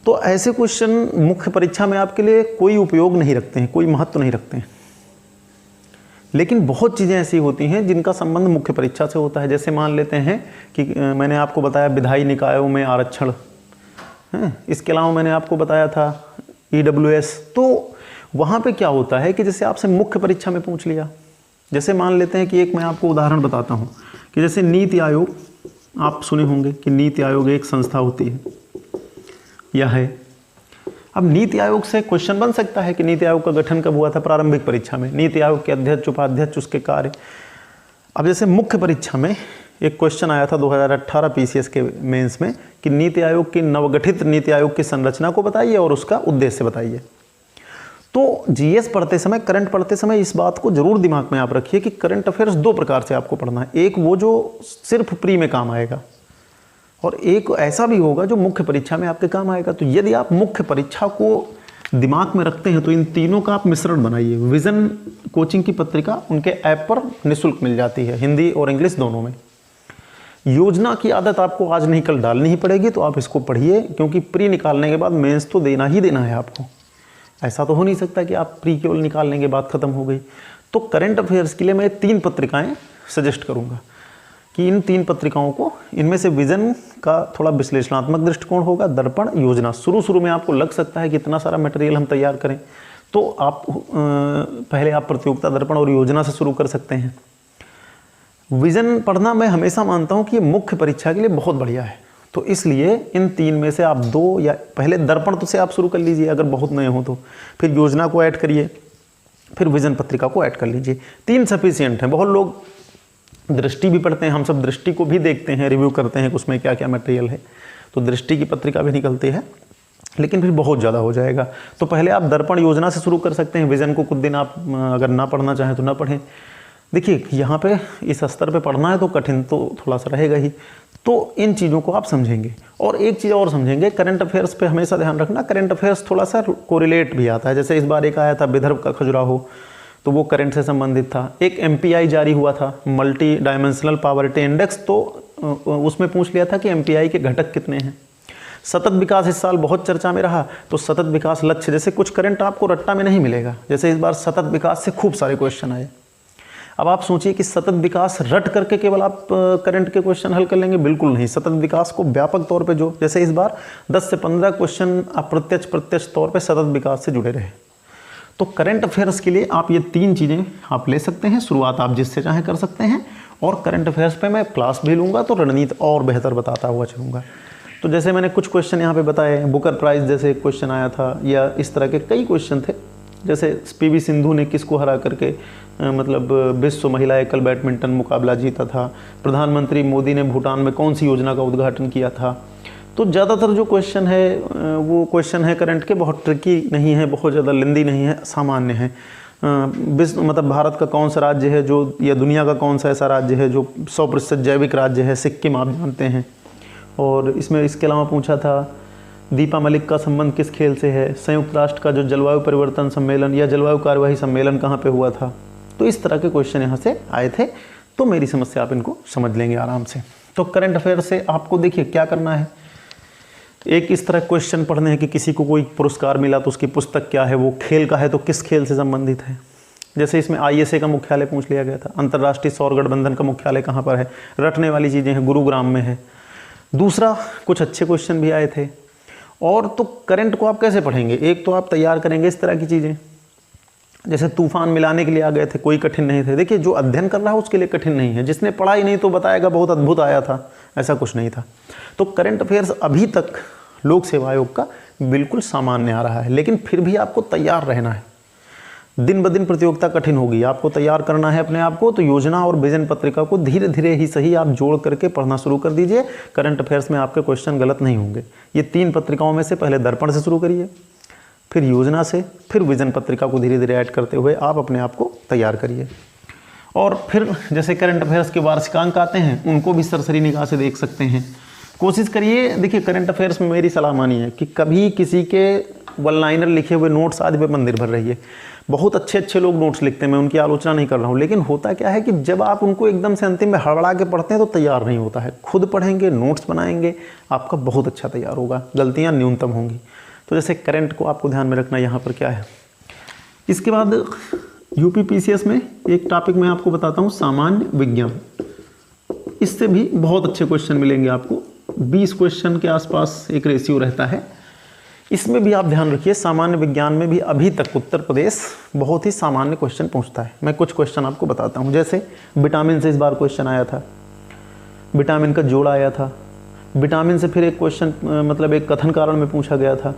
तो ऐसे क्वेश्चन मुख्य परीक्षा में आपके लिए कोई उपयोग नहीं रखते हैं, कोई महत्व नहीं रखते हैं। लेकिन बहुत चीज़ें ऐसी होती हैं जिनका संबंध मुख्य परीक्षा से होता है। जैसे मान लेते हैं कि मैंने आपको बताया विधायी निकायों में आरक्षण है, इसके अलावा मैंने आपको बताया था EWS। तो वहाँ पे क्या होता है कि जैसे आपसे मुख्य परीक्षा में पूछ लिया, जैसे मान लेते हैं कि एक मैं आपको उदाहरण बताता हूँ कि जैसे नीति आयोग, आप सुने होंगे कि नीति आयोग एक संस्था होती है या है। अब नीति आयोग से क्वेश्चन बन सकता है कि नीति आयोग का गठन कब हुआ था प्रारंभिक परीक्षा में, नीति आयोग के अध्यक्ष, उपाध्यक्ष, उसके कार्य। अब जैसे मुख्य परीक्षा में एक क्वेश्चन आया था 2018 पीसीएस के मेंस में कि नीति आयोग की, नवगठित नीति आयोग की संरचना को बताइए और उसका उद्देश्य बताइए। तो जीएस पढ़ते समय, करंट पढ़ते समय इस बात को जरूर दिमाग में आप रखिए कि करंट अफेयर्स 2 प्रकार से आपको पढ़ना है। एक वो जो सिर्फ प्री में काम आएगा, और एक ऐसा भी होगा जो मुख्य परीक्षा में आपके काम आएगा। तो यदि आप मुख्य परीक्षा को दिमाग में रखते हैं तो इन तीनों का आप मिश्रण बनाइए। विजन कोचिंग की पत्रिका उनके ऐप पर निःशुल्क मिल जाती है, हिंदी और इंग्लिश दोनों में। योजना की आदत आपको आज नहीं कल डालनी ही पड़ेगी, तो आप इसको पढ़िए, क्योंकि प्री निकालने के बाद मेंस तो देना ही देना है आपको। ऐसा तो हो नहीं सकता कि आप प्री केवल निकालने के बाद ख़त्म हो गई। तो करंट अफेयर्स के लिए मैं 3 पत्रिकाएँ सजेस्ट करूँगा कि इन 3 पत्रिकाओं को, इनमें से विजन का थोड़ा विश्लेषणात्मक दृष्टिकोण होगा, दर्पण, योजना। शुरू में आपको लग सकता है कि इतना सारा मटेरियल हम तैयार करें, तो आप पहले आप प्रतियोगिता दर्पण और योजना से शुरू कर सकते हैं। विजन पढ़ना मैं हमेशा मानता हूँ कि ये मुख्य परीक्षा के लिए बहुत बढ़िया है। तो इसलिए इन 3 में से आप 2 या पहले दर्पण तो से आप शुरू कर लीजिए अगर बहुत नए हो तो, फिर योजना को ऐड करिए, फिर विजन पत्रिका को ऐड कर लीजिए। 3 सफिशिएंट हैं। बहुत लोग दृष्टि भी पढ़ते हैं, हम सब दृष्टि को भी देखते हैं, रिव्यू करते हैं कि उसमें क्या क्या मटेरियल है, तो दृष्टि की पत्रिका भी निकलती है, लेकिन फिर बहुत ज़्यादा हो जाएगा। तो पहले आप दर्पण योजना से शुरू कर सकते हैं। विजन को कुछ दिन आप अगर ना पढ़ना चाहें तो ना पढ़ें। देखिए यहाँ पे इस स्तर पे पढ़ना है तो कठिन तो थोड़ा सा रहेगा ही, तो इन चीज़ों को आप समझेंगे। और एक चीज़ और समझेंगे, करंट अफेयर्स पे हमेशा ध्यान रखना, करंट अफेयर्स थोड़ा सा कोरिलेट भी आता है। जैसे इस बार एक आया था विदर्भ का खजुराहो, तो वो करंट से संबंधित था। एक MPI जारी हुआ था, मल्टी डायमेंशनल पावर्टी इंडेक्स, तो उसमें पूछ लिया था कि MPI के घटक कितने हैं। सतत विकास इस साल बहुत चर्चा में रहा, तो सतत विकास लक्ष्य, जैसे कुछ करंट आपको रट्टा में नहीं मिलेगा, जैसे इस बार सतत विकास से खूब सारे क्वेश्चन आए। अब आप सोचिए कि सतत विकास रट करके केवल आप करंट के क्वेश्चन हल कर लेंगे, बिल्कुल नहीं। सतत विकास को व्यापक तौर पे जो, जैसे इस बार 10 से 15 क्वेश्चन अप्रत्यक्ष तौर पे सतत विकास से जुड़े रहे। तो करंट अफेयर्स के लिए आप ये 3 चीज़ें आप ले सकते हैं। शुरुआत आप जिससे चाहें कर सकते हैं, और करंट अफेयर्स पे मैं क्लास भी लूँगा तो रणनीति और बेहतर बताता हुआ चलूँगा। तो जैसे मैंने कुछ क्वेश्चन यहाँ पे बताए, बुकर प्राइज़ जैसे एक क्वेश्चन आया था, या इस तरह के कई क्वेश्चन थे। जैसे PV सिंधु ने किसको हरा करके मतलब विश्व महिला एकल बैडमिंटन मुकाबला जीता था। प्रधानमंत्री मोदी ने भूटान में कौन सी योजना का उद्घाटन किया था। तो ज़्यादातर जो क्वेश्चन है वो क्वेश्चन है करंट के, बहुत ट्रिकी नहीं है, बहुत ज़्यादा लेंदी नहीं है, सामान्य है। मतलब भारत का कौन सा राज्य है जो, या दुनिया का कौन सा ऐसा राज्य है जो 100% जैविक राज्य है। सिक्किम आप जानते हैं। और इसमें इसके अलावा पूछा था दीपा मलिक का संबंध किस खेल से है। संयुक्त राष्ट्र का जो जलवायु परिवर्तन सम्मेलन या जलवायु कार्यवाही सम्मेलन कहाँ पे हुआ था। तो इस तरह के क्वेश्चन यहाँ से आए थे, तो मेरी समझ से आप इनको समझ लेंगे आराम से। तो करंट अफेयर से आपको देखिए क्या करना है, एक इस तरह क्वेश्चन पढ़ने हैं कि किसी को कोई पुरस्कार मिला तो उसकी पुस्तक क्या है, वो खेल का है तो किस खेल से संबंधित है। जैसे इसमें ISA का मुख्यालय पूछ लिया गया था, अंतर्राष्ट्रीय सौर गठबंधन का मुख्यालय कहाँ पर है, रटने वाली चीज़ें हैं, गुरुग्राम में है। दूसरा, कुछ अच्छे क्वेश्चन भी आए थे। और तो करंट को आप कैसे पढ़ेंगे, एक तो आप तैयार करेंगे इस तरह की चीज़ें, जैसे तूफान मिलाने के लिए आ गए थे, कोई कठिन नहीं थे। देखिए जो अध्ययन कर रहा है उसके लिए कठिन नहीं है, जिसने पढ़ा ही नहीं तो बताएगा बहुत अद्भुत आया था, ऐसा कुछ नहीं था। तो करंट अफेयर्स अभी तक लोक सेवा आयोग का बिल्कुल सामान्य आ रहा है, लेकिन फिर भी आपको तैयार रहना है। दिन ब दिन प्रतियोगिता कठिन होगी, आपको तैयार करना है अपने आप को। तो योजना और विजन पत्रिका को धीरे धीरे ही सही आप जोड़ करके पढ़ना शुरू कर दीजिए। करंट अफेयर्स में आपके क्वेश्चन गलत नहीं होंगे। ये 3 पत्रिकाओं में से पहले दर्पण से शुरू करिए, फिर योजना से, फिर विजन पत्रिका को धीरे धीरे ऐड करते हुए आप अपने आप को तैयार करिए। और फिर जैसे करंट अफेयर्स के वार्षिकांक आते हैं, उनको भी सरसरी निगाह से देख सकते हैं। कोशिश करिए, देखिए करंट अफेयर्स में मेरी सलाह मानिए कि कभी किसी के वन लाइनर लिखे हुए नोट्स आदि पे मत निर्भर रहिए। बहुत अच्छे लोग नोट्स लिखते हैं, मैं उनकी आलोचना नहीं कर रहा हूँ, लेकिन होता क्या है कि जब आप उनको एकदम से अंतिम में हड़बड़ा के पढ़ते हैं तो तैयार नहीं होता है। खुद पढ़ेंगे, नोट्स बनाएंगे, आपका बहुत अच्छा तैयार होगा, गलतियाँ न्यूनतम होंगी। तो जैसे करंट को आपको ध्यान में रखना, यहाँ पर क्या है। इसके बाद UPPCS में एक टॉपिक मैं आपको बताता हूँ, सामान्य विज्ञान। इससे भी बहुत अच्छे क्वेश्चन मिलेंगे आपको, 20 क्वेश्चन के आसपास एक रेशियो रहता है। इसमें भी आप ध्यान रखिए, सामान्य विज्ञान में भी अभी तक उत्तर प्रदेश बहुत ही सामान्य क्वेश्चन पूछता है। मैं कुछ क्वेश्चन आपको बताता हूँ। जैसे विटामिन से इस बार क्वेश्चन आया था, विटामिन का जोड़ आया था। विटामिन से फिर एक क्वेश्चन मतलब एक कथन कारण में पूछा गया था।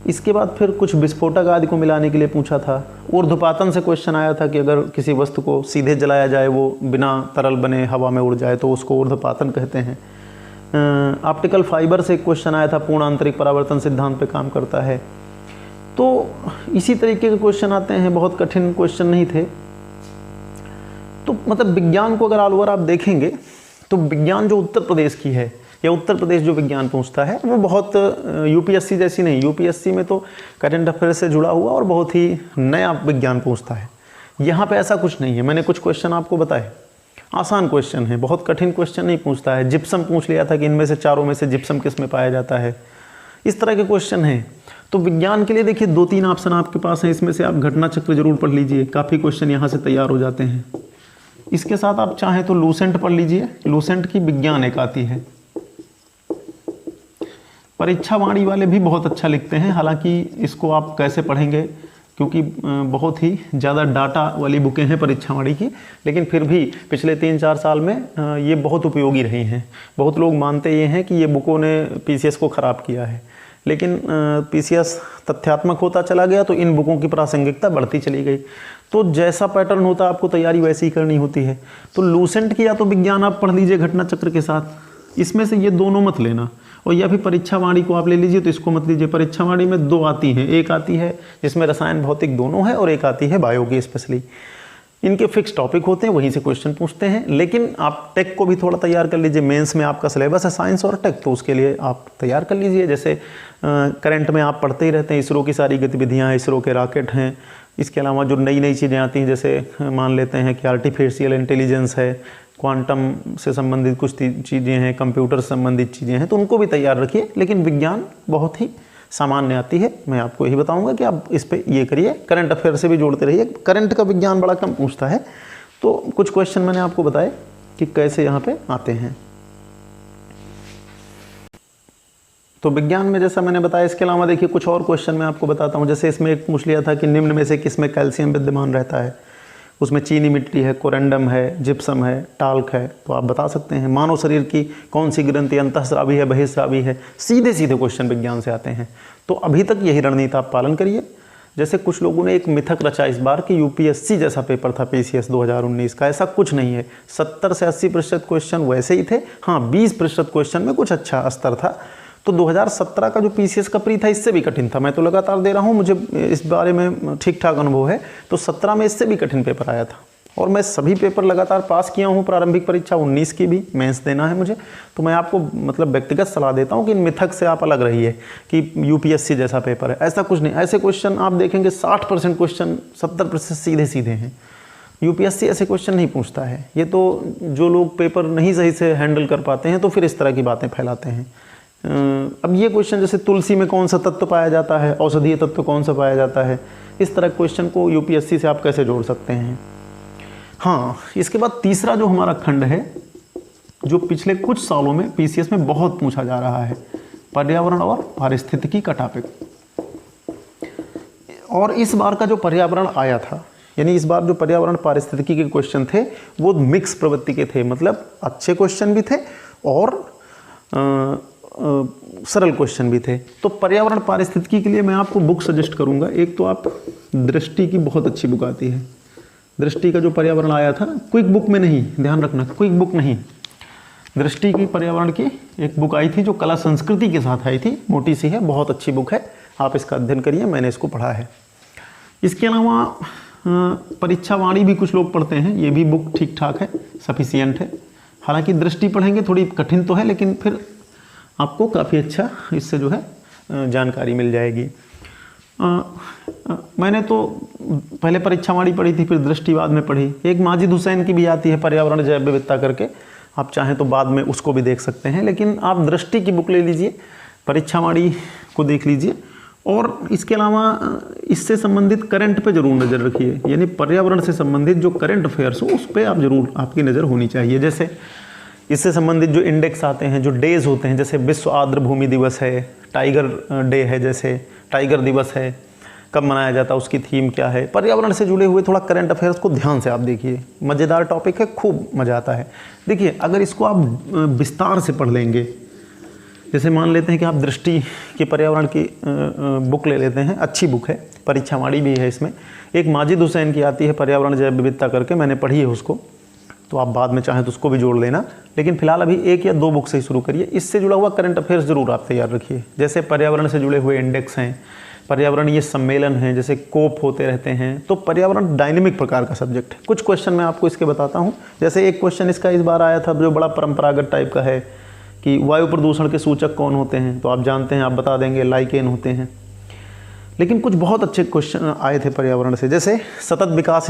इसके बाद फिर कुछ विस्फोटक आदि को मिलाने के लिए पूछा था। ऊर्ध्वपातन से क्वेश्चन आया था कि अगर किसी वस्तु को सीधे जलाया जाए, वो बिना तरल बने हवा में उड़ जाए, तो उसको ऊर्ध्वपातन कहते हैं। ऑप्टिकल फाइबर से एक क्वेश्चन आया था, पूर्ण आंतरिक परावर्तन सिद्धांत पे काम करता है। तो इसी तरीके के क्वेश्चन आते हैं, बहुत कठिन क्वेश्चन नहीं थे। तो मतलब विज्ञान को अगर ऑल ओवर आप देखेंगे तो विज्ञान जो उत्तर प्रदेश की है, या उत्तर प्रदेश जो विज्ञान पूछता है, वो बहुत UPSC जैसी नहीं। UPSC में तो करंट अफेयर से जुड़ा हुआ और बहुत ही नया विज्ञान पूछता है। यहाँ पे ऐसा कुछ नहीं है। मैंने कुछ क्वेश्चन आपको बताए, आसान क्वेश्चन है, बहुत कठिन क्वेश्चन नहीं पूछता है। जिप्सम पूछ लिया था कि इनमें से चारों में से जिप्सम किस में पाया जाता है, इस तरह के क्वेश्चन हैं। तो विज्ञान के लिए देखिए 2-3 ऑप्शन आपके पास हैं, इसमें से आप घटना चक्र जरूर पढ़ लीजिए, काफ़ी क्वेश्चन यहाँ से तैयार हो जाते हैं। इसके साथ आप चाहें तो लूसेंट पढ़ लीजिए, लूसेंट की विज्ञान एक आती है। परीक्षा वाणी वाले भी बहुत अच्छा लिखते हैं, हालांकि इसको आप कैसे पढ़ेंगे, क्योंकि बहुत ही ज़्यादा डाटा वाली बुकें हैं परीक्षावाणी की, लेकिन फिर भी पिछले 3-4 साल में ये बहुत उपयोगी रही हैं। बहुत लोग मानते ये हैं कि ये बुकों ने पीसीएस को ख़राब किया है, लेकिन पीसीएस तथ्यात्मक होता चला गया तो इन बुकों की प्रासंगिकता बढ़ती चली गई। तो जैसा पैटर्न होता है आपको तैयारी वैसी ही करनी होती है। तो लूसेंट की या तो विज्ञान आप पढ़ लीजिए घटना चक्र के साथ, इसमें से ये दोनों मत लेना, और या फिर परीक्षावाणी को आप ले लीजिए तो इसको मत लीजिए। परीक्षावाणी में 2 आती हैं, एक आती है जिसमें रसायन भौतिक दोनों है, और एक आती है बायो की स्पेशली। इनके फिक्स टॉपिक होते हैं, वहीं से क्वेश्चन पूछते हैं। लेकिन आप टेक को भी थोड़ा तैयार कर लीजिए, मेंस में आपका सिलेबस है साइंस और टेक, तो उसके लिए आप तैयार कर लीजिए। जैसे करंट में आप पढ़ते ही रहते हैं, इसरो की सारी गतिविधियाँ, इसरो के रॉकेट हैं, इसके अलावा जो नई नई चीज़ें आती हैं, जैसे मान लेते हैं कि आर्टिफिशियल इंटेलिजेंस है, क्वांटम से संबंधित कुछ चीज़ें हैं, कंप्यूटर से संबंधित चीज़ें हैं, तो उनको भी तैयार रखिए। लेकिन विज्ञान बहुत ही सामान्य आती है, मैं आपको यही बताऊंगा कि आप इस पे ये करिए। करंट अफेयर से भी जोड़ते रहिए, करंट का विज्ञान बड़ा कम पूछता है। तो कुछ क्वेश्चन मैंने आपको बताए कि कैसे यहाँ पे आते हैं। तो विज्ञान में जैसा मैंने बताया, इसके अलावा देखिए कुछ और क्वेश्चन मैं आपको बताता हूँ। जैसे इसमें एक पूछ लिया था कि निम्न में से किस में कैल्शियम विद्यमान रहता है। उसमें चीनी मिट्टी है, कोरेंडम है, जिप्सम है, टाल्क है, तो आप बता सकते हैं। मानव शरीर की कौन सी ग्रंथि अंतःस्रावी है, बहिःस्रावी है। सीधे सीधे क्वेश्चन विज्ञान से आते हैं। तो अभी तक यही रणनीति आप पालन करिए। जैसे कुछ लोगों ने एक मिथक रचा इस बार कि यूपीएससी जैसा पेपर था पीसीएस 2019 का, ऐसा कुछ नहीं है। 70 से 80% क्वेश्चन वैसे ही थे। हाँ, 20% क्वेश्चन में कुछ अच्छा स्तर था। तो 2017 का जो पीसीएस का प्री था इससे भी कठिन था। मैं तो लगातार दे रहा हूँ, मुझे इस बारे में ठीक ठाक अनुभव है। तो 17 में इससे भी कठिन पेपर आया था, और मैं सभी पेपर लगातार पास किया हूँ। प्रारंभिक परीक्षा 19 की भी मेंस देना है मुझे। तो मैं आपको मतलब व्यक्तिगत सलाह देता हूँ कि इन मिथक से आप अलग रहिए कि यूपीएससी जैसा पेपर है, ऐसा कुछ नहीं। ऐसे क्वेश्चन आप देखेंगे 60% क्वेश्चन 70% सीधे सीधे हैं। यूपीएससी ऐसे क्वेश्चन नहीं पूछता है। ये तो जो लोग पेपर नहीं सही से हैंडल कर पाते हैं तो फिर इस तरह की बातें फैलाते हैं। अब ये क्वेश्चन जैसे तुलसी में कौन सा तत्व पाया जाता है, औषधीय तत्व कौन सा पाया जाता है, इस तरह क्वेश्चन को यूपीएससी से आप कैसे जोड़ सकते हैं। हाँ, इसके बाद तीसरा जो हमारा खंड है, जो पिछले कुछ सालों में पीसीएस में बहुत पूछा जा रहा है, पर्यावरण और पारिस्थितिकी का टॉपिक। और इस बार का जो पर्यावरण आया था, यानी इस बार जो पर्यावरण पारिस्थितिकी के क्वेश्चन थे वो मिक्स प्रवृत्ति के थे। मतलब अच्छे क्वेश्चन भी थे और सरल क्वेश्चन भी थे। तो पर्यावरण पारिस्थितिकी के लिए मैं आपको बुक सजेस्ट करूंगा। एक तो आप दृष्टि की बहुत अच्छी बुक आती है, दृष्टि का जो पर्यावरण आया था, क्विक बुक में नहीं, ध्यान रखना, क्विक बुक नहीं, दृष्टि की पर्यावरण की एक बुक आई थी जो कला संस्कृति के साथ आई थी, मोटी सी है, बहुत अच्छी बुक है, आप इसका अध्ययन करिए, मैंने इसको पढ़ा है। इसके अलावा परीक्षावाणी भी कुछ लोग पढ़ते हैं, ये भी बुक ठीक ठाक है, सफिशियंट है। हालांकि दृष्टि पढ़ेंगे थोड़ी कठिन तो है, लेकिन फिर आपको काफ़ी अच्छा इससे जो है जानकारी मिल जाएगी। मैंने तो पहले परीक्षावाणी पढ़ी थी, फिर दृष्टि बाद में पढ़ी। एक माजिद हुसैन की भी आती है पर्यावरण जैव विविधता करके, आप चाहें तो बाद में उसको भी देख सकते हैं। लेकिन आप दृष्टि की बुक ले लीजिए, परीक्षावाणी को देख लीजिए, और इसके अलावा इससे संबंधित करंट पे जरूर नज़र रखिए। यानी पर्यावरण से संबंधित जो करंट अफेयर्स हो उस पर आप जरूर, आपकी नज़र होनी चाहिए। जैसे इससे संबंधित जो इंडेक्स आते हैं, जो डेज होते हैं, जैसे विश्व आर्द्र भूमि दिवस है, टाइगर डे है, जैसे टाइगर दिवस है, कब मनाया जाता है, उसकी थीम क्या है, पर्यावरण से जुड़े हुए थोड़ा करंट अफेयर्स को ध्यान से आप देखिए। मज़ेदार टॉपिक है, खूब मज़ा आता है। देखिए, अगर इसको आप विस्तार से पढ़ लेंगे, जैसे मान लेते हैं कि आप दृष्टि के पर्यावरण की बुक ले लेते हैं, अच्छी बुक है, परीक्षावाणी भी है इसमें। एक माजिद हुसैन की आती है पर्यावरण जैव विविधता करके, मैंने पढ़ी है उसको, तो आप बाद में चाहें तो उसको भी जोड़ लेना। लेकिन फिलहाल अभी 1 या 2 बुक से ही शुरू करिए। इससे जुड़ा हुआ करंट अफेयर्स जरूर आप तैयार रखिए। जैसे पर्यावरण से जुड़े हुए इंडेक्स हैं, पर्यावरणीय सम्मेलन हैं, जैसे कोप होते रहते हैं। तो पर्यावरण डायनेमिक प्रकार का सब्जेक्ट है। कुछ क्वेश्चन मैं आपको इसके बताता हूँ। जैसे एक क्वेश्चन इसका इस बार आया था जो बड़ा परंपरागत टाइप का है कि वायु प्रदूषण के सूचक कौन होते हैं, तो आप जानते हैं, आप बता देंगे, लाइकेन होते हैं। लेकिन कुछ बहुत अच्छे क्वेश्चन आए थे पर्यावरण से, जैसे सतत विकास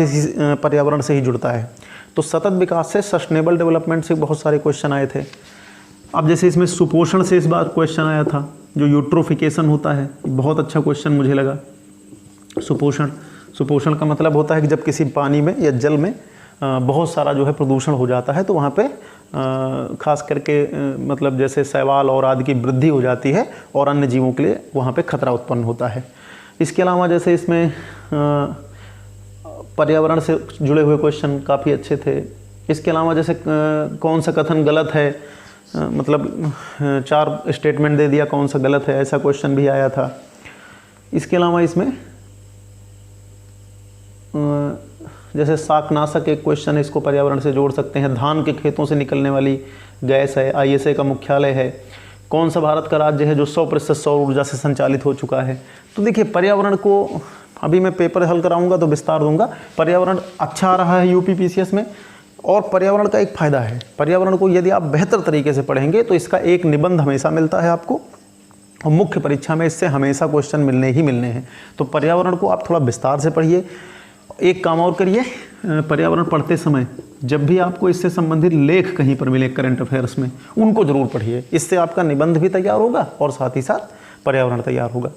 पर्यावरण से ही जुड़ता है, तो सतत विकास से सस्टेनेबल डेवलपमेंट से बहुत सारे क्वेश्चन आए थे। अब जैसे इसमें सुपोषण से इस बार क्वेश्चन आया था, जो यूट्रोफिकेशन होता है, बहुत अच्छा क्वेश्चन मुझे लगा। सुपोषण का मतलब होता है कि जब किसी पानी में या जल में बहुत सारा जो है प्रदूषण हो जाता है, तो वहाँ पे खास करके मतलब जैसे शैवाल और आदि की वृद्धि हो जाती है और अन्य जीवों के लिए वहाँ पे खतरा उत्पन्न होता है। इसके अलावा जैसे इसमें पर्यावरण से जुड़े हुए क्वेश्चन काफ़ी अच्छे थे। इसके अलावा जैसे कौन सा कथन गलत है, मतलब 4 स्टेटमेंट दे दिया कौन सा गलत है, ऐसा क्वेश्चन भी आया था। इसके अलावा इसमें जैसे शाकनाशक एक क्वेश्चन है, इसको पर्यावरण से जोड़ सकते हैं। धान के खेतों से निकलने वाली गैस है, ISA का मुख्यालय है। कौन सा भारत का राज्य है जो 100% सौर ऊर्जा से संचालित हो चुका है। तो देखिए पर्यावरण को अभी मैं पेपर हल कराऊंगा तो विस्तार दूंगा। पर्यावरण अच्छा आ रहा है UP PCS में, और पर्यावरण का एक फ़ायदा है, पर्यावरण को यदि आप बेहतर तरीके से पढ़ेंगे तो इसका एक निबंध हमेशा मिलता है आपको, और मुख्य परीक्षा में इससे हमेशा क्वेश्चन मिलने ही मिलने हैं। तो पर्यावरण को आप थोड़ा विस्तार से पढ़िए। एक काम और करिए, पर्यावरण पढ़ते समय जब भी आपको इससे संबंधित लेख कहीं पर मिले करंट अफेयर्स में, उनको ज़रूर पढ़िए। इससे आपका निबंध भी तैयार होगा और साथ ही साथ पर्यावरण तैयार होगा।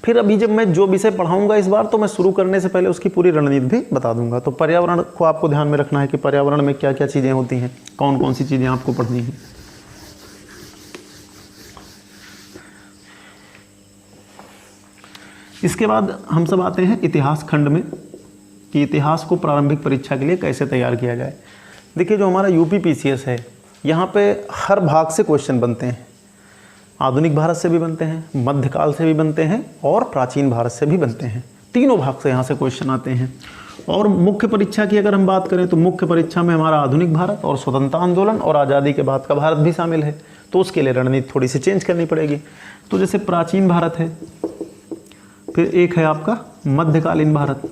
फिर अभी जब मैं जो विषय पढ़ाऊंगा इस बार, तो मैं शुरू करने से पहले उसकी पूरी रणनीति भी बता दूंगा। तो पर्यावरण को आपको ध्यान में रखना है कि पर्यावरण में क्या क्या चीज़ें होती हैं, कौन कौन सी चीज़ें आपको पढ़नी हैं। इसके बाद हम सब आते हैं इतिहास खंड में, कि इतिहास को प्रारंभिक परीक्षा के लिए कैसे तैयार किया जाए। देखिए जो हमारा UP PCS है, यहाँ पे हर भाग से क्वेश्चन बनते हैं। आधुनिक भारत से भी बनते हैं, मध्यकाल से भी बनते हैं, और प्राचीन भारत से भी बनते हैं। तीनों भाग से यहाँ से क्वेश्चन आते हैं। और मुख्य परीक्षा की अगर हम बात करें तो मुख्य परीक्षा में हमारा आधुनिक भारत और स्वतंत्रता आंदोलन और आज़ादी के बाद का भारत भी शामिल है। तो उसके लिए रणनीति थोड़ी सी चेंज करनी पड़ेगी। तो जैसे प्राचीन भारत है, फिर एक है आपका मध्यकालीन भारत,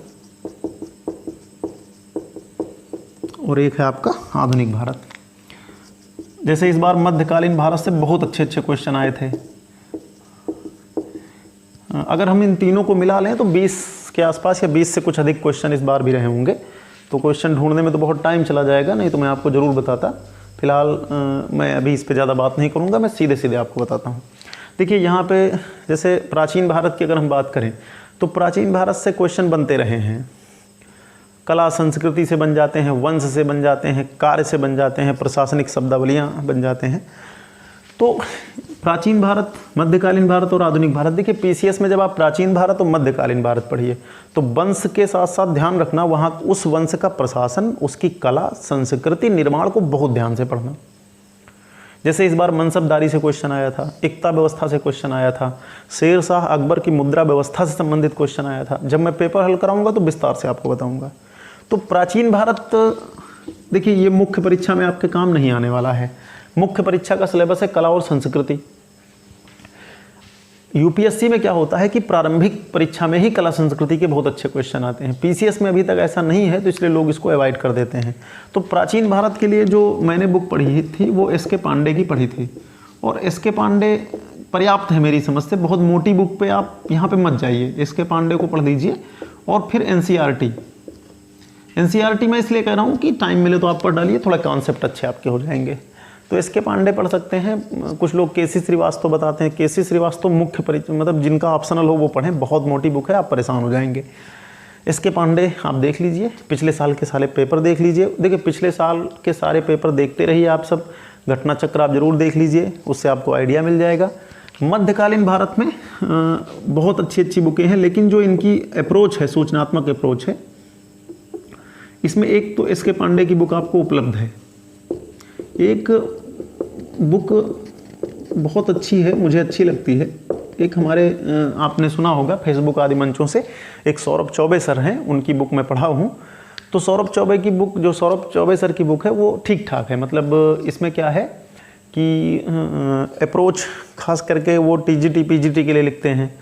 और एक है आपका आधुनिक भारत। जैसे इस बार मध्यकालीन भारत से बहुत अच्छे अच्छे क्वेश्चन आए थे। अगर हम इन तीनों को मिला लें तो 20 के आसपास या 20 से कुछ अधिक क्वेश्चन इस बार भी रहे होंगे। तो क्वेश्चन ढूंढने में तो बहुत टाइम चला जाएगा, नहीं तो मैं आपको ज़रूर बताता। फिलहाल मैं अभी इस पर ज़्यादा बात नहीं करूँगा, मैं सीधे सीधे आपको बताता हूँ। देखिए यहाँ पे जैसे प्राचीन भारत की अगर हम बात करें तो प्राचीन भारत से क्वेश्चन बनते रहे हैं। कला संस्कृति से बन जाते हैं, वंश से बन जाते हैं, कार्य से बन जाते हैं, प्रशासनिक शब्दावलियाँ बन जाते हैं। तो प्राचीन भारत, मध्यकालीन भारत और आधुनिक भारत। देखिए PCS में जब आप प्राचीन भारत और मध्यकालीन भारत पढ़िए तो वंश के साथ साथ ध्यान रखना वहाँ उस वंश का प्रशासन, उसकी कला, संस्कृति, निर्माण को बहुत ध्यान से पढ़ना। जैसे इस बार मनसबदारी से क्वेश्चन आया था, एकता व्यवस्था से क्वेश्चन आया था, शेर शाह अकबर की मुद्रा व्यवस्था से संबंधित क्वेश्चन आया था। जब मैं पेपर हल कराऊंगा तो विस्तार से आपको बताऊंगा। तो प्राचीन भारत देखिए ये मुख्य परीक्षा में आपके काम नहीं आने वाला है। मुख्य परीक्षा का सिलेबस है कला और संस्कृति। UPSC में क्या होता है कि प्रारंभिक परीक्षा में ही कला संस्कृति के बहुत अच्छे क्वेश्चन आते हैं। PCS में अभी तक ऐसा नहीं है, तो इसलिए लोग इसको अवॉइड कर देते हैं। तो प्राचीन भारत के लिए जो मैंने बुक पढ़ी थी वो SK पांडे की पढ़ी थी, और SK पांडे पर्याप्त है मेरी समझ से। बहुत मोटी बुक पे आप यहाँ पे मत जाइए, SK पांडे को पढ़ लीजिए। और फिर NCERT मैं इसलिए कह रहा हूँ कि टाइम मिले तो आप पढ़ डालिए, थोड़ा कॉन्सेप्ट अच्छे आपके हो जाएंगे। तो SK पांडे पढ़ सकते हैं। कुछ लोग KC श्रीवास्तव बताते हैं, KC श्रीवास्तव मुख्य मतलब जिनका ऑप्शनल हो वो पढ़ें, बहुत मोटी बुक है, आप परेशान हो जाएंगे। SK पांडे आप देख लीजिए, पिछले साल के सारे पेपर देख लीजिए। देखिए पिछले साल के सारे पेपर देखते रहिए आप सब, घटना चक्र आप जरूर देख लीजिए, उससे आपको आइडिया मिल जाएगा। मध्यकालीन भारत में बहुत अच्छी अच्छी बुकें हैं, लेकिन जो इनकी अप्रोच है, सूचनात्मक अप्रोच है, इसमें एक तो SK पांडे की बुक आपको उपलब्ध है। एक बुक बहुत अच्छी है, मुझे अच्छी लगती है। एक हमारे आपने सुना होगा फेसबुक आदि मंचों से, एक सौरभ चौबे सर हैं, उनकी बुक मैं पढ़ा हूँ। तो सौरभ चौबे की बुक, जो सौरभ चौबे सर की बुक है वो ठीक ठाक है। मतलब इसमें क्या है कि अप्रोच खास करके वो TGT PGT के लिए लिखते हैं,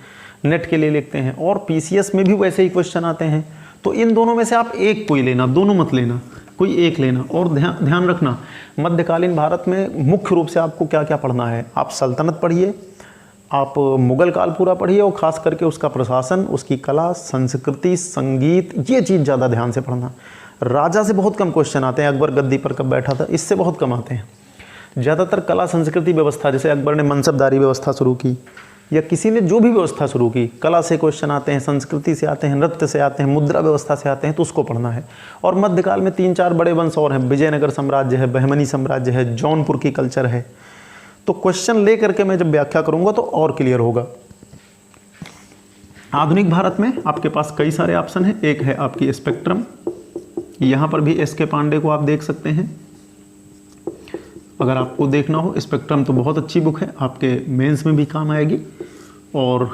नेट के लिए लिखते हैं, और PCS में भी वैसे ही क्वेश्चन आते हैं। तो इन दोनों में से आप एक कोई लेना, दोनों मत लेना, कोई एक लेना। और ध्यान रखना मध्यकालीन भारत में मुख्य रूप से आपको क्या क्या पढ़ना है। आप सल्तनत पढ़िए, आप मुगल काल पूरा पढ़िए, और ख़ास करके उसका प्रशासन, उसकी कला, संस्कृति, संगीत, ये चीज़ ज़्यादा ध्यान से पढ़ना। राजा से बहुत कम क्वेश्चन आते हैं, अकबर गद्दी पर कब बैठा था, इससे बहुत कम आते हैं। ज़्यादातर कला संस्कृति व्यवस्था, जैसे अकबर ने मनसबदारी व्यवस्था शुरू की या किसी ने जो भी व्यवस्था शुरू की, कला से क्वेश्चन आते हैं, संस्कृति से आते हैं, नृत्य से आते हैं, मुद्रा व्यवस्था से आते हैं, तो उसको पढ़ना है। और मध्यकाल में 3-4 बड़े वंश और हैं, विजयनगर साम्राज्य है, बहमनी साम्राज्य है, जौनपुर की कल्चर है। तो क्वेश्चन ले करके मैं जब व्याख्या करूंगा तो और क्लियर होगा। आधुनिक भारत में आपके पास कई सारे ऑप्शन हैं। एक है आपकी स्पेक्ट्रम, यहाँ पर भी एस के पांडे को आप देख सकते हैं। अगर आपको देखना हो स्पेक्ट्रम तो बहुत अच्छी बुक है, आपके मेंस में भी काम आएगी। और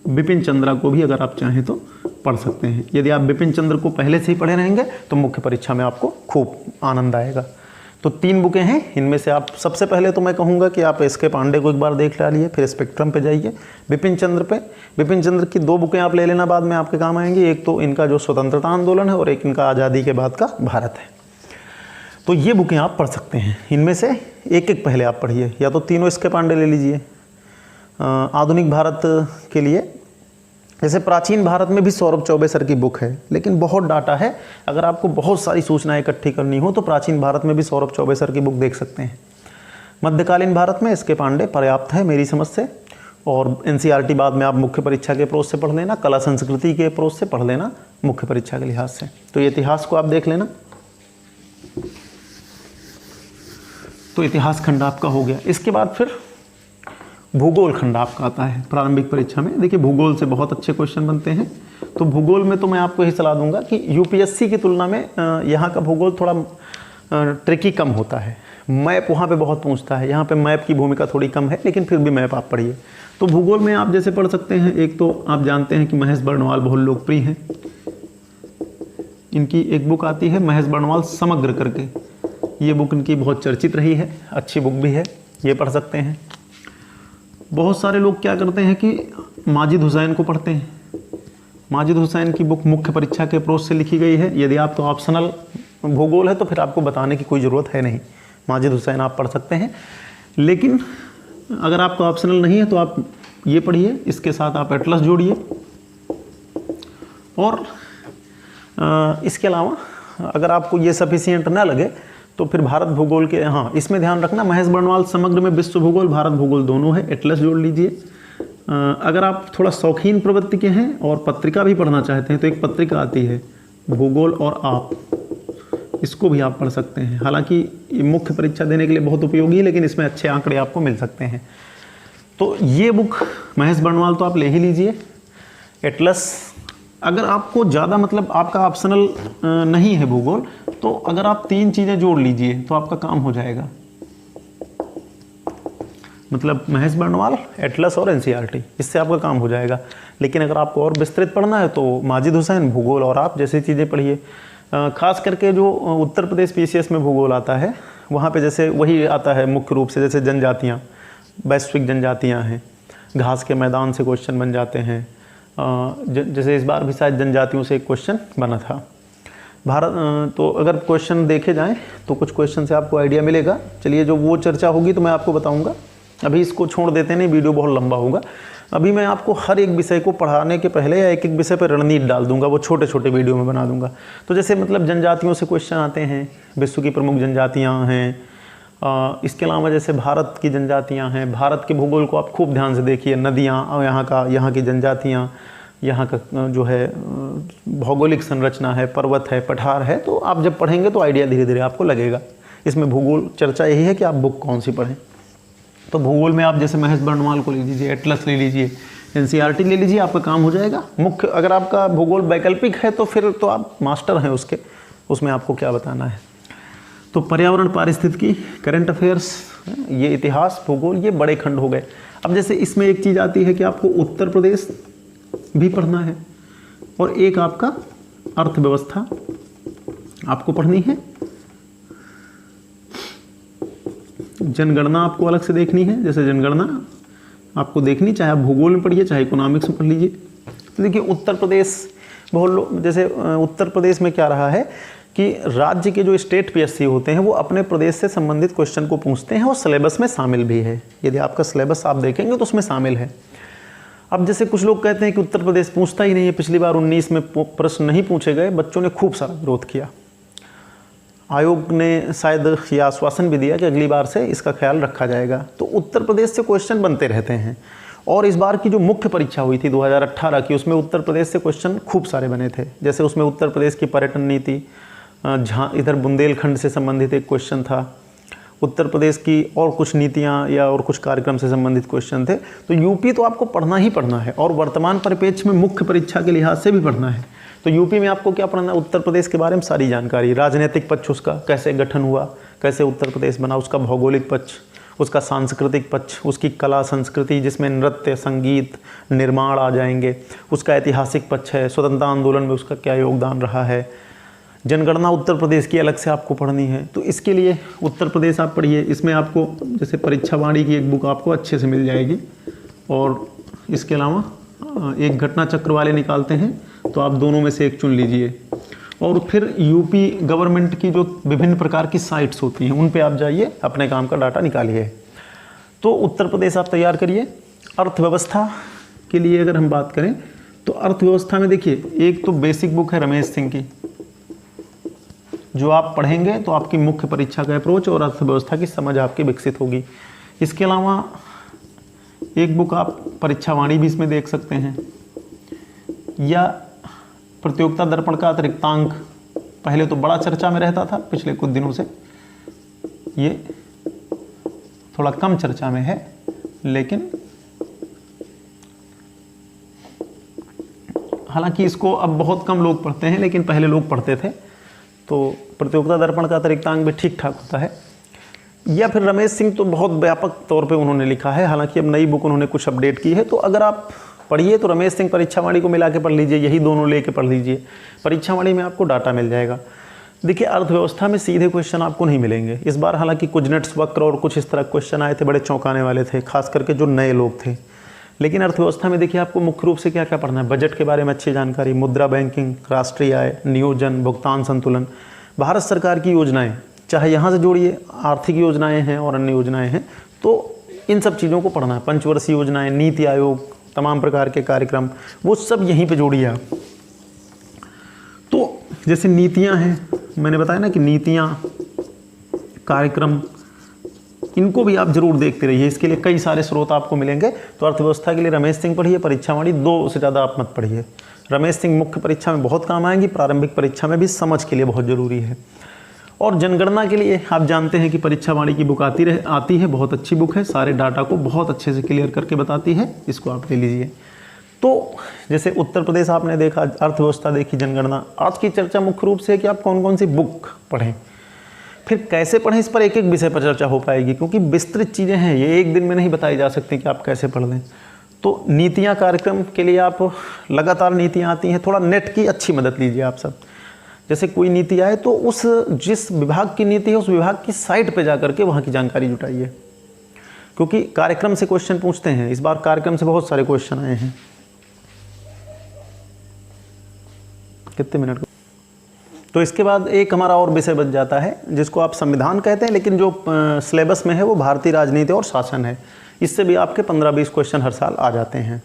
बिपिन चंद्रा को भी अगर आप चाहें तो पढ़ सकते हैं। यदि आप बिपिन चंद्र को पहले से ही पढ़े रहेंगे तो मुख्य परीक्षा में आपको खूब आनंद आएगा। तो 3 बुकें हैं, इनमें से आप सबसे पहले तो मैं कहूँगा कि आप एस के पांडे को एक बार देख डालिए, फिर स्पेक्ट्रम पे जाइए। बिपिन चंद्र की 2 बुकें आप ले लेना, बाद में आपके काम आएंगी। एक तो इनका जो स्वतंत्रता आंदोलन है और एक इनका आज़ादी के बाद का भारत है। तो ये बुकें आप पढ़ सकते हैं। इनमें से एक एक पहले आप पढ़िए, या तो तीनों एस के पांडे ले लीजिए। आधुनिक भारत के लिए जैसे प्राचीन भारत में भी सौरभ चौबे सर की बुक है, लेकिन बहुत डाटा है। अगर आपको बहुत सारी सूचनाएं इकट्ठी करनी हो तो प्राचीन भारत में भी सौरभ चौबे सर की बुक देख सकते हैं। मध्यकालीन भारत में इसके पांडे पर्याप्त है मेरी समझ से। और एनसीईआरटी बाद में आप मुख्य परीक्षा के अप्रोच से पढ़ लेना, कला संस्कृति के अप्रोच से पढ़ लेना मुख्य परीक्षा के लिहाज से। तो ये इतिहास को आप देख लेना। तो इतिहास खंड आपका हो गया। इसके बाद फिर भूगोल खंड आपका आता है प्रारंभिक परीक्षा में। देखिए भूगोल से बहुत अच्छे क्वेश्चन बनते हैं। तो भूगोल में तो मैं आपको यही सलाह दूंगा कि यूपीएससी की तुलना में यहाँ का भूगोल थोड़ा ट्रिकी कम होता है। मैप वहाँ पे बहुत पूछता है, यहाँ पे मैप की भूमिका थोड़ी कम है, लेकिन फिर भी मैप आप पढ़िए। तो भूगोल में आप जैसे पढ़ सकते हैं, एक तो आप जानते हैं कि महेश बर्णवाल बहुत लोकप्रिय हैं। इनकी एक बुक आती है महेश बर्णवाल समग्र करके, ये बुक इनकी बहुत चर्चित रही है, अच्छी बुक भी है, ये पढ़ सकते हैं। बहुत सारे लोग क्या करते हैं कि माजिद हुसैन को पढ़ते हैं। माजिद हुसैन की बुक मुख्य परीक्षा के अप्रोच से लिखी गई है। यदि आप तो ऑप्शनल भूगोल है तो फिर आपको बताने की कोई ज़रूरत है नहीं, माजिद हुसैन आप पढ़ सकते हैं। लेकिन अगर आपका ऑप्शनल नहीं है तो आप ये पढ़िए, इसके साथ आप एटलस जोड़िए। और इसके अलावा अगर आपको ये सफिशिएंट ना लगे तो फिर भारत भूगोल के, हाँ इसमें ध्यान रखना महेश बर्णवाल समग्र में विश्व भूगोल भारत भूगोल दोनों है, एटलस जोड़ लीजिए। अगर आप थोड़ा शौकीन प्रवृत्ति के हैं और पत्रिका भी पढ़ना चाहते हैं तो एक पत्रिका आती है भूगोल और आप, इसको भी आप पढ़ सकते हैं। हालांकि ये मुख्य परीक्षा देने के लिए बहुत उपयोगी है, लेकिन इसमें अच्छे आंकड़े आपको मिल सकते हैं। तो ये बुक महेश बर्णवाल तो आप ले ही लीजिए। एटलस अगर आपको ज़्यादा मतलब आपका ऑप्शनल नहीं है भूगोल, तो अगर आप 3 चीज़ें जोड़ लीजिए तो आपका काम हो जाएगा। मतलब महेश बर्णवाल, एटलस और एनसीईआरटी, इससे आपका काम हो जाएगा। लेकिन अगर आपको और विस्तृत पढ़ना है तो माजिद हुसैन, भूगोल और आप जैसी चीज़ें पढ़िए। खास करके जो उत्तर प्रदेश पीसीएस में भूगोल आता है वहाँ पे जैसे वही आता है मुख्य रूप से, जैसे जनजातियाँ, वैश्विक जनजातियाँ हैं, घास के मैदान से क्वेश्चन बन जाते हैं। जैसे इस बार भी शायद जनजातियों से एक क्वेश्चन बना था भारत। तो अगर क्वेश्चन देखे जाएं तो कुछ क्वेश्चन से आपको आइडिया मिलेगा। चलिए जो वो चर्चा होगी तो मैं आपको बताऊंगा, अभी इसको छोड़ देते नहीं, वीडियो बहुत लंबा होगा। अभी मैं आपको हर एक विषय को पढ़ाने के पहले या एक एक विषय पर रणनीति डाल दूंगा, वो छोटे छोटे वीडियो में बना दूंगा। तो जैसे मतलब जनजातियों से क्वेश्चन आते हैं, विश्व की प्रमुख जनजातियाँ हैं। इसके अलावा जैसे भारत की जनजातियाँ हैं, भारत के भूगोल को आप खूब ध्यान से देखिए, नदियाँ और यहाँ की जनजातियाँ, यहाँ का जो है भौगोलिक संरचना है, पर्वत है, पठार है। तो आप जब पढ़ेंगे तो आइडिया धीरे धीरे आपको लगेगा। इसमें भूगोल चर्चा यही है कि आप बुक कौन सी पढ़ें। तो भूगोल में आप जैसे महेश बर्णवाल को ले लीजिए, एटलस ले लीजिए, एनसीईआरटी ले लीजिए, आपका काम हो जाएगा। मुख्य अगर आपका भूगोल वैकल्पिक है तो फिर तो आप मास्टर हैं उसके, उसमें आपको क्या बताना है। तो पर्यावरण, पारिस्थितिकी, करंट अफेयर्स, ये इतिहास, भूगोल, ये बड़े खंड हो गए। अब जैसे इसमें एक चीज़ आती है कि आपको उत्तर प्रदेश भी पढ़ना है और एक आपका अर्थव्यवस्था आपको पढ़नी है। जनगणना आपको अलग से देखनी है। जैसे जनगणना आपको देखनी, चाहे आप भूगोल में पढ़िए चाहे इकोनॉमिक्स में पढ़ लीजिए। तो देखिए उत्तर प्रदेश बहुत लोग, जैसे उत्तर प्रदेश में क्या रहा है कि राज्य के जो स्टेट पीएससी होते हैं वो अपने प्रदेश से संबंधित क्वेश्चन को पूछते हैं और सिलेबस में शामिल भी है। यदि आपका सिलेबस आप देखेंगे तो उसमें शामिल है। अब जैसे कुछ लोग कहते हैं कि उत्तर प्रदेश पूछता ही नहीं है, पिछली बार 19 में प्रश्न नहीं पूछे गए, बच्चों ने खूब सारा विरोध किया। आयोग ने शायद यह आश्वासन भी दिया कि अगली बार से इसका ख्याल रखा जाएगा। तो उत्तर प्रदेश से क्वेश्चन बनते रहते हैं। और इस बार की जो मुख्य परीक्षा हुई थी 2018 की, उसमें उत्तर प्रदेश से क्वेश्चन खूब सारे बने थे। जैसे उसमें उत्तर प्रदेश की पर्यटन नीति, इधर बुंदेलखंड से संबंधित एक क्वेश्चन था, उत्तर प्रदेश की और कुछ नीतियाँ या और कुछ कार्यक्रम से संबंधित क्वेश्चन थे। तो यूपी तो आपको पढ़ना ही पढ़ना है और वर्तमान परिप्रेक्ष्य में मुख्य परीक्षा के लिहाज से भी पढ़ना है। तो यूपी में आपको क्या पढ़ना है, उत्तर प्रदेश के बारे में सारी जानकारी, राजनीतिक पक्ष उसका कैसे गठन हुआ, कैसे उत्तर प्रदेश बना, उसका भौगोलिक पक्ष, उसका सांस्कृतिक पक्ष, उसकी कला संस्कृति जिसमें नृत्य संगीत निर्माण आ जाएंगे, उसका ऐतिहासिक पक्ष है, स्वतंत्रता आंदोलन में उसका क्या योगदान रहा है, जनगणना उत्तर प्रदेश की अलग से आपको पढ़नी है। तो इसके लिए उत्तर प्रदेश आप पढ़िए। इसमें आपको जैसे परीक्षा वाणी की एक बुक आपको अच्छे से मिल जाएगी और इसके अलावा एक घटना चक्र वाले निकालते हैं, तो आप दोनों में से एक चुन लीजिए। और फिर यूपी गवर्नमेंट की जो विभिन्न प्रकार की साइट्स होती हैं उन पे आप जाइए, अपने काम का डाटा निकालिए। तो उत्तर प्रदेश आप तैयार करिए। अर्थव्यवस्था के लिए अगर हम बात करें तो अर्थव्यवस्था में देखिए, एक तो बेसिक बुक है रमेश सिंह की, जो आप पढ़ेंगे तो आपकी मुख्य परीक्षा का अप्रोच और अर्थव्यवस्था की समझ आपकी विकसित होगी। इसके अलावा एक बुक आप परीक्षा वाणी भी इसमें देख सकते हैं, या प्रतियोगिता दर्पण का अतिरिक्तांक, पहले तो बड़ा चर्चा में रहता था, पिछले कुछ दिनों से ये थोड़ा कम चर्चा में है, लेकिन हालांकि इसको अब बहुत कम लोग पढ़ते हैं, लेकिन पहले लोग पढ़ते थे। तो प्रतियोगिता दर्पण का अतिरिक्तांक भी ठीक ठाक होता है। या फिर रमेश सिंह तो बहुत व्यापक तौर पे उन्होंने लिखा है, हालांकि अब नई बुक उन्होंने कुछ अपडेट की है। तो अगर आप पढ़िए तो रमेश सिंह परीक्षा वाणी को मिला के पढ़ लीजिए, यही दोनों लेके पढ़ लीजिए, परीक्षा वाणी में आपको डाटा मिल जाएगा। देखिए अर्थव्यवस्था में सीधे क्वेश्चन आपको नहीं मिलेंगे इस बार, हालांकि कुजनेट्स वक्र और कुछ इस तरह क्वेश्चन आए थे, बड़े चौंकाने वाले थे, खास करके जो नए लोग थे। लेकिन अर्थव्यवस्था में देखिए आपको मुख्य रूप से क्या क्या पढ़ना है, बजट के बारे में अच्छी जानकारी, मुद्रा बैंकिंग, राष्ट्रीय आय, नियोजन, भुगतान संतुलन, भारत सरकार की योजनाएं, चाहे यहाँ से जोड़िए आर्थिक योजनाएं हैं और अन्य योजनाएं हैं, तो इन सब चीज़ों को पढ़ना है। पंचवर्षीय योजनाएं, नीति आयोग, तमाम प्रकार के कार्यक्रम, वो सब यहीं पे जोड़िए आप। तो जैसे नीतियां हैं, मैंने बताया ना कि नीतियां, कार्यक्रम, इनको भी आप जरूर देखते रहिए। इसके लिए कई सारे स्रोत आपको मिलेंगे। तो अर्थव्यवस्था के लिए रमेश सिंह पढ़िए, परीक्षा वाणी 2 से ज़्यादा आप मत पढ़िए। रमेश सिंह मुख्य परीक्षा में बहुत काम आएंगी, प्रारंभिक परीक्षा में भी समझ के लिए बहुत ज़रूरी है। और जनगणना के लिए आप जानते हैं कि परीक्षा वाणी की बुक आती है, बहुत अच्छी बुक है, सारे डाटा को बहुत अच्छे से क्लियर करके बताती है, इसको आप ले लीजिए। तो जैसे उत्तर प्रदेश आपने देखा, अर्थव्यवस्था देखी, जनगणना। आज की चर्चा मुख्य रूप से है कि आप कौन कौन सी बुक पढ़ें, फिर कैसे पढ़ें, इस पर एक एक विषय पर चर्चा हो पाएगी, क्योंकि विस्तृत चीज़ें हैं, ये एक दिन में नहीं बताई जा सकती कि आप कैसे पढ़ लें। तो नीतियाँ कार्यक्रम के लिए आप लगातार नीतियाँ आती हैं, थोड़ा नेट की अच्छी मदद लीजिए आप सब। जैसे कोई नीति आए तो उस जिस विभाग की नीति है उस विभाग की साइट पे जाकर के वहाँ की जानकारी जुटाइए, क्योंकि कार्यक्रम से क्वेश्चन पूछते हैं। इस बार कार्यक्रम से बहुत सारे क्वेश्चन आए हैं। कितने मिनट? तो इसके बाद एक हमारा और विषय बच जाता है जिसको आप संविधान कहते हैं, लेकिन जो सिलेबस में है वो भारतीय राजनीति और शासन है। इससे भी आपके 15-20 क्वेश्चन हर साल आ जाते हैं।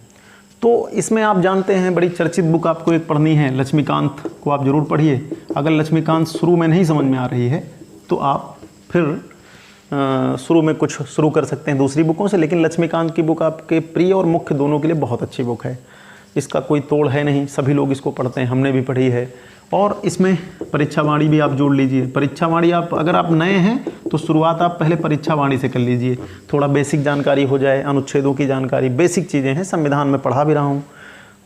तो इसमें आप जानते हैं बड़ी चर्चित बुक आपको एक पढ़नी है, लक्ष्मीकांत को आप जरूर पढ़िए। अगर लक्ष्मीकांत शुरू में नहीं समझ में आ रही है तो आप फिर शुरू में कुछ शुरू कर सकते हैं दूसरी बुकों से, लेकिन लक्ष्मीकांत की बुक आपके प्रिय और मुख्य दोनों के लिए बहुत अच्छी बुक है। इसका कोई तोड़ है नहीं, सभी लोग इसको पढ़ते हैं, हमने भी पढ़ी है। और इसमें परीक्षा वाणी भी आप जोड़ लीजिए। परीक्षा वाणी आप अगर आप नए हैं तो शुरुआत आप पहले परीक्षा वाणी से कर लीजिए, थोड़ा बेसिक जानकारी हो जाए, अनुच्छेदों की जानकारी, बेसिक चीज़ें हैं, संविधान में पढ़ा भी रहा हूँ,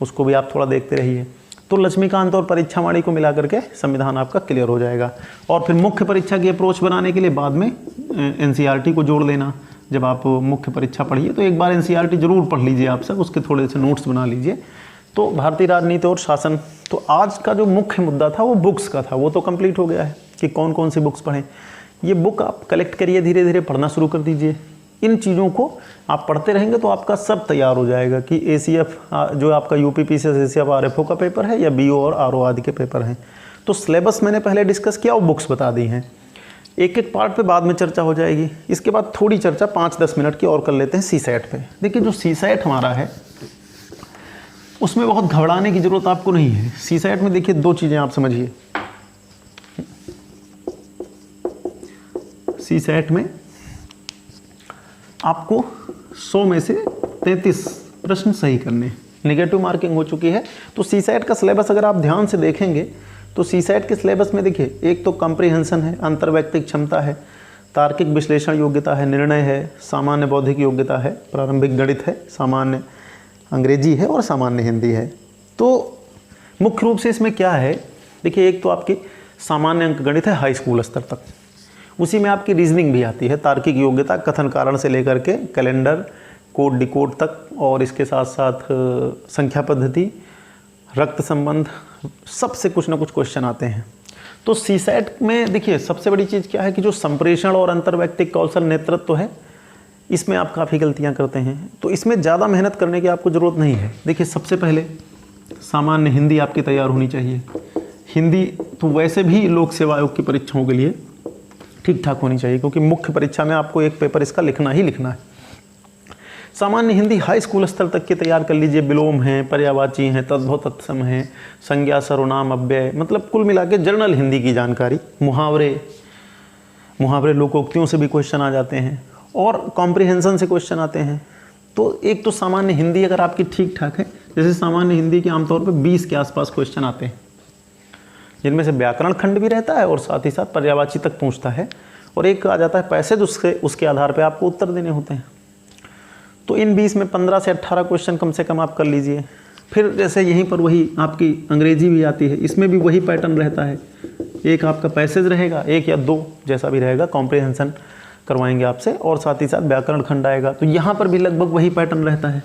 उसको भी आप थोड़ा देखते रहिए। तो लक्ष्मीकांत और परीक्षा वाणी को मिला करके संविधान आपका क्लियर हो जाएगा। और फिर मुख्य परीक्षा की अप्रोच बनाने के लिए बाद में NCERT को जोड़ लेना। जब आप मुख्य परीक्षा पढ़िए तो एक बार NCERT जरूर पढ़ लीजिए आप सब, उसके थोड़े से नोट्स बना लीजिए। तो भारतीय राजनीति और शासन, तो आज का जो मुख्य मुद्दा था वो बुक्स का था, वो तो कंप्लीट हो गया है कि कौन कौन सी बुक्स पढ़ें। ये बुक आप कलेक्ट करिए, धीरे धीरे पढ़ना शुरू कर दीजिए। इन चीज़ों को आप पढ़ते रहेंगे तो आपका सब तैयार हो जाएगा कि ACF जो आपका UPPCS ACF RFO का पेपर है या BO और RO आदि के पेपर हैं। तो सिलेबस मैंने पहले डिस्कस किया और बुक्स बता दी हैं। एक एक पार्ट पे बाद में चर्चा हो जाएगी। इसके बाद थोड़ी चर्चा 5-10 मिनट की और कर लेते हैं CSAT पे। देखिए जो CSAT हमारा है उसमें बहुत घबराने की ज़रूरत आपको नहीं है। CSAT में देखिए 2 चीज़ें आप समझिए। CSAT में आपको 100 में से 33 प्रश्न सही करने, नेगेटिव मार्किंग हो चुकी है। तो CSAT का सिलेबस अगर आप ध्यान से देखेंगे तो CSAT के सिलेबस में देखिए एक तो कॉम्प्रिहेंशन है, अंतर्वैयक्तिक क्षमता है, तार्किक विश्लेषण योग्यता है, निर्णय है, सामान्य बौद्धिक योग्यता है, प्रारंभिक गणित है, सामान्य अंग्रेजी है और सामान्य हिंदी है। तो मुख्य रूप से इसमें क्या है, देखिए एक तो आपकी सामान्य अंक गणित है हाई स्कूल स्तर तक, उसी में आपकी रीजनिंग भी आती है, तार्किक योग्यता कथन कारण से लेकर के कैलेंडर कोड डिकोड तक, और इसके साथ साथ संख्या पद्धति, रक्त संबंध, सबसे कुछ ना कुछ क्वेश्चन आते हैं। तो सीसैट में देखिए सबसे बड़ी चीज़ क्या है कि जो संप्रेषण और अंतर्वैयक्तिक कौशल नेतृत्व है, इसमें आप काफ़ी गलतियां करते हैं। तो इसमें ज़्यादा मेहनत करने की आपको ज़रूरत नहीं है। देखिए सबसे पहले सामान्य हिंदी आपकी तैयार होनी चाहिए। हिंदी तो वैसे भी लोक सेवा आयोग की परीक्षाओं के लिए ठीक ठाक होनी चाहिए, क्योंकि मुख्य परीक्षा में आपको एक पेपर इसका लिखना ही लिखना है। सामान्य हिंदी हाई स्कूल स्तर तक की तैयार कर लीजिए। विलोम हैं, पर्यायवाची हैं, तद्भव तत्सम हैं, संज्ञा सर्वनाम अव्यय, मतलब कुल मिला के जनरल हिंदी की जानकारी, मुहावरे लोकोक्तियों से भी क्वेश्चन आ जाते हैं और कॉम्प्रिहेंशन से क्वेश्चन आते हैं। तो एक तो सामान्य हिंदी अगर आपकी ठीक ठाक है, जैसे सामान्य हिंदी के आमतौर पर 20 के आसपास क्वेश्चन आते हैं, जिनमें से व्याकरण खंड भी रहता है और साथ ही साथ पर्यायवाची तक पहुँचता है, और एक आ जाता है पैसेज, उसके आधार पर आपको उत्तर देने होते हैं। तो इन 20 में 15 से 18 क्वेश्चन कम से कम आप कर लीजिए। फिर जैसे यहीं पर वही आपकी अंग्रेजी भी आती है, इसमें भी वही पैटर्न रहता है, एक आपका पैसेज रहेगा, एक या दो जैसा भी रहेगा, कॉम्प्रिहेंशन करवाएंगे आपसे, और साथ ही साथ व्याकरण खंड आएगा। तो यहाँ पर भी लगभग वही पैटर्न रहता है।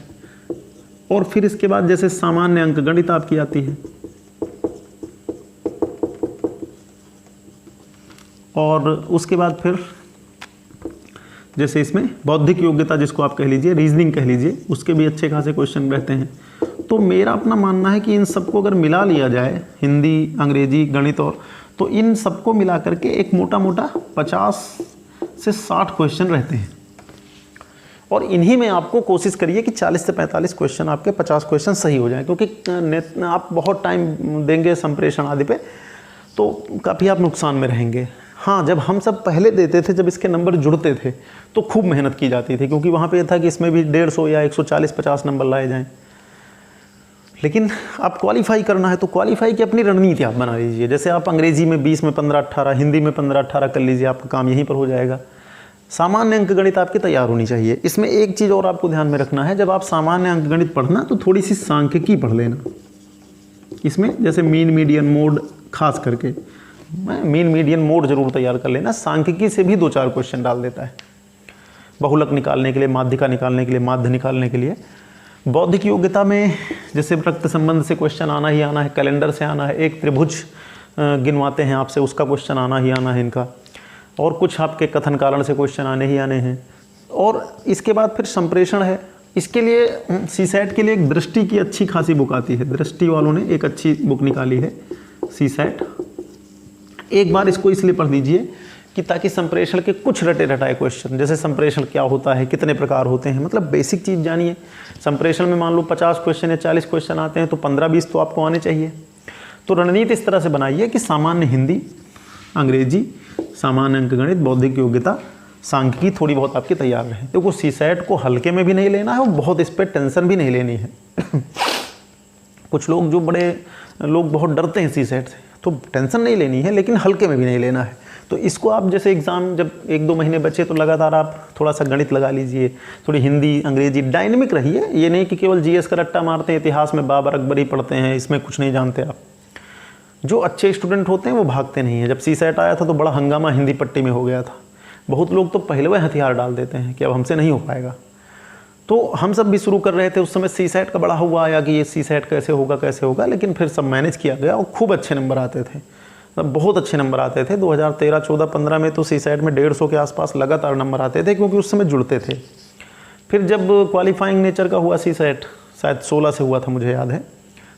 और फिर इसके बाद जैसे सामान्य अंक गणित आपकी आती है, और उसके बाद फिर जैसे इसमें बौद्धिक योग्यता जिसको आप कह लीजिए, रीजनिंग कह लीजिए, उसके भी अच्छे खासे क्वेश्चन रहते हैं। तो मेरा अपना मानना है कि इन सबको अगर मिला लिया जाए, हिंदी, अंग्रेजी, गणित, और तो इन सबको मिला करके एक मोटा मोटा 50 से 60 क्वेश्चन रहते हैं, और इन्हीं में आपको कोशिश करिए कि 40 से 45 क्वेश्चन आपके 50 क्वेश्चन सही हो जाएं, क्योंकि आप बहुत टाइम देंगे संप्रेषण आदि पे तो काफ़ी आप नुकसान में रहेंगे। हाँ, जब हम सब पहले देते थे, जब इसके नंबर जुड़ते थे तो खूब मेहनत की जाती थी, क्योंकि वहाँ पे यह था कि इसमें भी 150 या 140-50 नंबर लाए जाएं। लेकिन आप क्वालिफाई करना है तो क्वालिफाई की अपनी रणनीति आप बना लीजिए। जैसे आप अंग्रेजी में 20 में 15-18, हिंदी में 15-18 कर लीजिए, आपका काम यहीं पर हो जाएगा। सामान्य अंक गणित आपकी तैयार होनी चाहिए। इसमें एक चीज़ और आपको ध्यान में रखना है, जब आप सामान्य अंक गणित पढ़ना तो थोड़ी सी सांख्यिकी पढ़ लेना। इसमें जैसे मीन मीडियन मोड, खास करके मीन मीडियन मोड जरूर तैयार कर लेना। सांख्यिकी से भी 2-4 क्वेश्चन डाल देता है, बहुलक निकालने के लिए, माध्यिका निकालने के लिए, माध्य निकालने के लिए। बौद्धिक योग्यता में जैसे रक्त संबंध से क्वेश्चन आना ही आना है, कैलेंडर से आना है, एक त्रिभुज गिनवाते हैं आपसे, उसका क्वेश्चन आना ही आना है इनका, और कुछ आपके कथन कारण से क्वेश्चन आने ही आने हैं। और इसके बाद फिर संप्रेषण है। इसके लिए सीसैट के लिए एक दृष्टि की अच्छी खासी बुक आती है, दृष्टि वालों ने एक अच्छी बुक निकाली है सीसैट। एक बार इसको इसलिए पढ़ दीजिए कि ताकि संप्रेषण के कुछ रटे रटाए क्वेश्चन, जैसे संप्रेषण क्या होता है, कितने प्रकार होते हैं, मतलब बेसिक चीज़ जानिए। संप्रेषण में मान लो 50 क्वेश्चन या 40 क्वेश्चन आते हैं तो 15-20 तो आपको आने चाहिए। तो रणनीति इस तरह से बनाइए कि सामान्य हिंदी, अंग्रेजी, सामान्य अंक गणित, बौद्धिक योग्यता, सांख्यिकी थोड़ी बहुत आपकी तैयार रहे। देखो सीसैट को हल्के में भी नहीं लेना है और बहुत इस पर टेंशन भी नहीं लेनी है। कुछ लोग बहुत डरते हैं सीसैट से, तो टेंशन नहीं लेनी है, लेकिन हल्के में भी नहीं लेना है। तो इसको आप जैसे एग्ज़ाम जब 1-2 महीने बचे तो लगातार आप थोड़ा सा गणित लगा लीजिए, थोड़ी हिंदी, अंग्रेजी, डायनेमिक रहिए। ये नहीं कि केवल जीएस का रट्टा मारते हैं, इतिहास में बाबर अकबर ही पढ़ते हैं, इसमें कुछ नहीं जानते आप। जो अच्छे स्टूडेंट होते हैं वो भागते नहीं हैं। जब सीसैट आया था तो बड़ा हंगामा हिंदी पट्टी में हो गया था। बहुत लोग तो पहले वह हथियार डाल देते हैं कि अब हमसे नहीं हो पाएगा। तो हम सब भी शुरू कर रहे थे उस समय, सीसैट का बड़ा हुआ आया कि ये सीसैट कैसे होगा, लेकिन फिर सब मैनेज किया गया और खूब अच्छे नंबर आते थे, बहुत अच्छे नंबर आते थे। 2013, 14, 15 में तो सीसैट में 150 के आसपास लगातार नंबर आते थे, क्योंकि उस समय जुड़ते थे। फिर जब क्वालिफाइंग नेचर का हुआ सीसैट, शायद 16 से हुआ था मुझे याद है,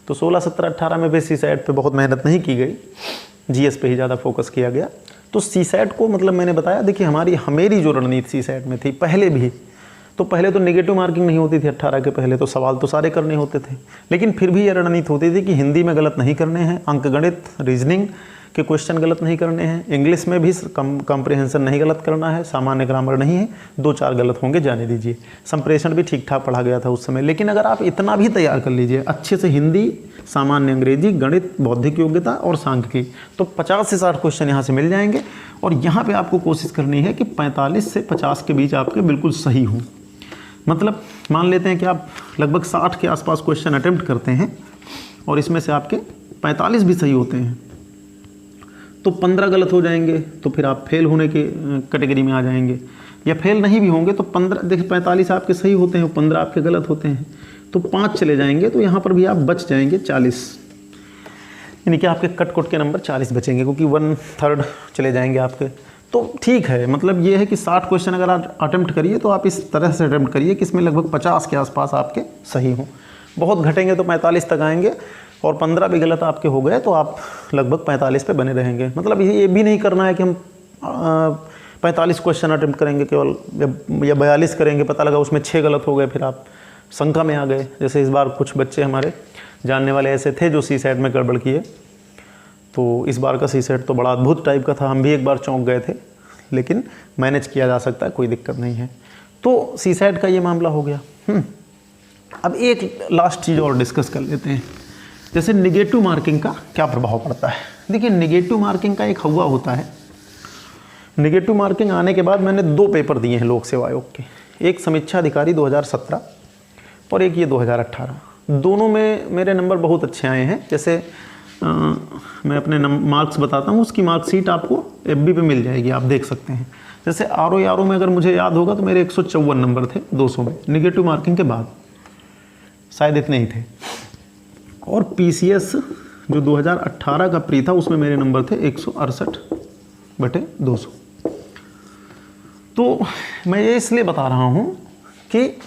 तो 16, 17, 18 में भी सीसैट पे बहुत मेहनत नहीं की गई, जीएस पे ही ज़्यादा फोकस किया गया। तो सीसैट को मतलब मैंने बताया, देखिए मेरी जो रणनीति सीसैट में थी पहले तो नेगेटिव मार्किंग नहीं होती थी 18 के पहले, तो सवाल तो सारे करने होते थे, लेकिन फिर भी ये रणनीति होती थी कि हिंदी में गलत नहीं करने हैं, अंक गणित, रीजनिंग, कि क्वेश्चन गलत नहीं करने हैं, इंग्लिश में भी कॉम्प्रिहेंशन नहीं गलत करना है, सामान्य ग्रामर नहीं है, 2-4 गलत होंगे जाने दीजिए। संप्रेषण भी ठीक ठाक पढ़ा गया था उस समय। लेकिन अगर आप इतना भी तैयार कर लीजिए अच्छे से, हिंदी, सामान्य अंग्रेजी, गणित, बौद्धिक योग्यता और सांख्यिकी, तो 50 से 60 क्वेश्चन यहाँ से मिल जाएंगे। और यहाँ पे आपको कोशिश करनी है कि 45 से 50 के बीच आपके बिल्कुल सही हों। मतलब मान लेते हैं कि आप लगभग 60 के आसपास क्वेश्चन अटेम्प्ट करते हैं और इसमें से आपके 45 भी सही होते हैं, तो 15 गलत हो जाएंगे, तो फिर आप फेल होने के कैटेगरी में आ जाएंगे। या फेल नहीं भी होंगे तो 15, देखिए 45 आपके सही होते हैं, 15 आपके गलत होते हैं, तो 5 चले जाएंगे, तो यहाँ पर भी आप बच जाएंगे 40, यानी कि आपके कट कोट के नंबर 40 बचेंगे, क्योंकि 1/3 चले जाएंगे आपके। तो ठीक है, मतलब ये है कि 60 क्वेश्चन अगर आप अटेम्प्ट करिए तो आप इस तरह से अटेम्प्ट करिए कि इसमें लगभग 50 के आसपास आपके सही हों। बहुत घटेंगे तो 45 तक आएंगे, और 15 भी गलत आपके हो गए तो आप लगभग 45 पे बने रहेंगे। मतलब ये भी नहीं करना है कि हम 45 क्वेश्चन अटेम्प्ट करेंगे केवल, या 42 करेंगे, पता लगा उसमें 6 गलत हो गए, फिर आप शंका में आ गए। जैसे इस बार कुछ बच्चे हमारे जानने वाले ऐसे थे जो सीसेट में गड़बड़ किए, तो इस बार का सीसेट तो बड़ा अद्भुत टाइप का था, हम भी एक बार चौंक गए थे, लेकिन मैनेज किया जा सकता है, कोई दिक्कत नहीं है। तो सीसेट का ये मामला हो गया। अब एक लास्ट चीज़ और डिस्कस कर लेते हैं, जैसे निगेटिव मार्किंग का क्या प्रभाव पड़ता है। देखिए, निगेटिव मार्किंग का एक हवा होता है। निगेटिव मार्किंग आने के बाद मैंने 2 पेपर दिए हैं लोक सेवा आयोग के, एक समीक्षा अधिकारी 2017 और एक ये 2018। दोनों में मेरे नंबर बहुत अच्छे आए हैं। जैसे मैं अपने मार्क्स बताता हूँ, उसकी मार्कशीट आपको FB पे मिल जाएगी, आप देख सकते हैं। जैसे RO में अगर मुझे याद होगा तो मेरे 154 नंबर थे 200 में, निगेटिव मार्किंग के बाद, शायद इतने ही थे। और PCS जो 2018 का प्री था, उसमें मेरे नंबर थे 168/200। तो मैं ये इसलिए बता रहा हूँ कि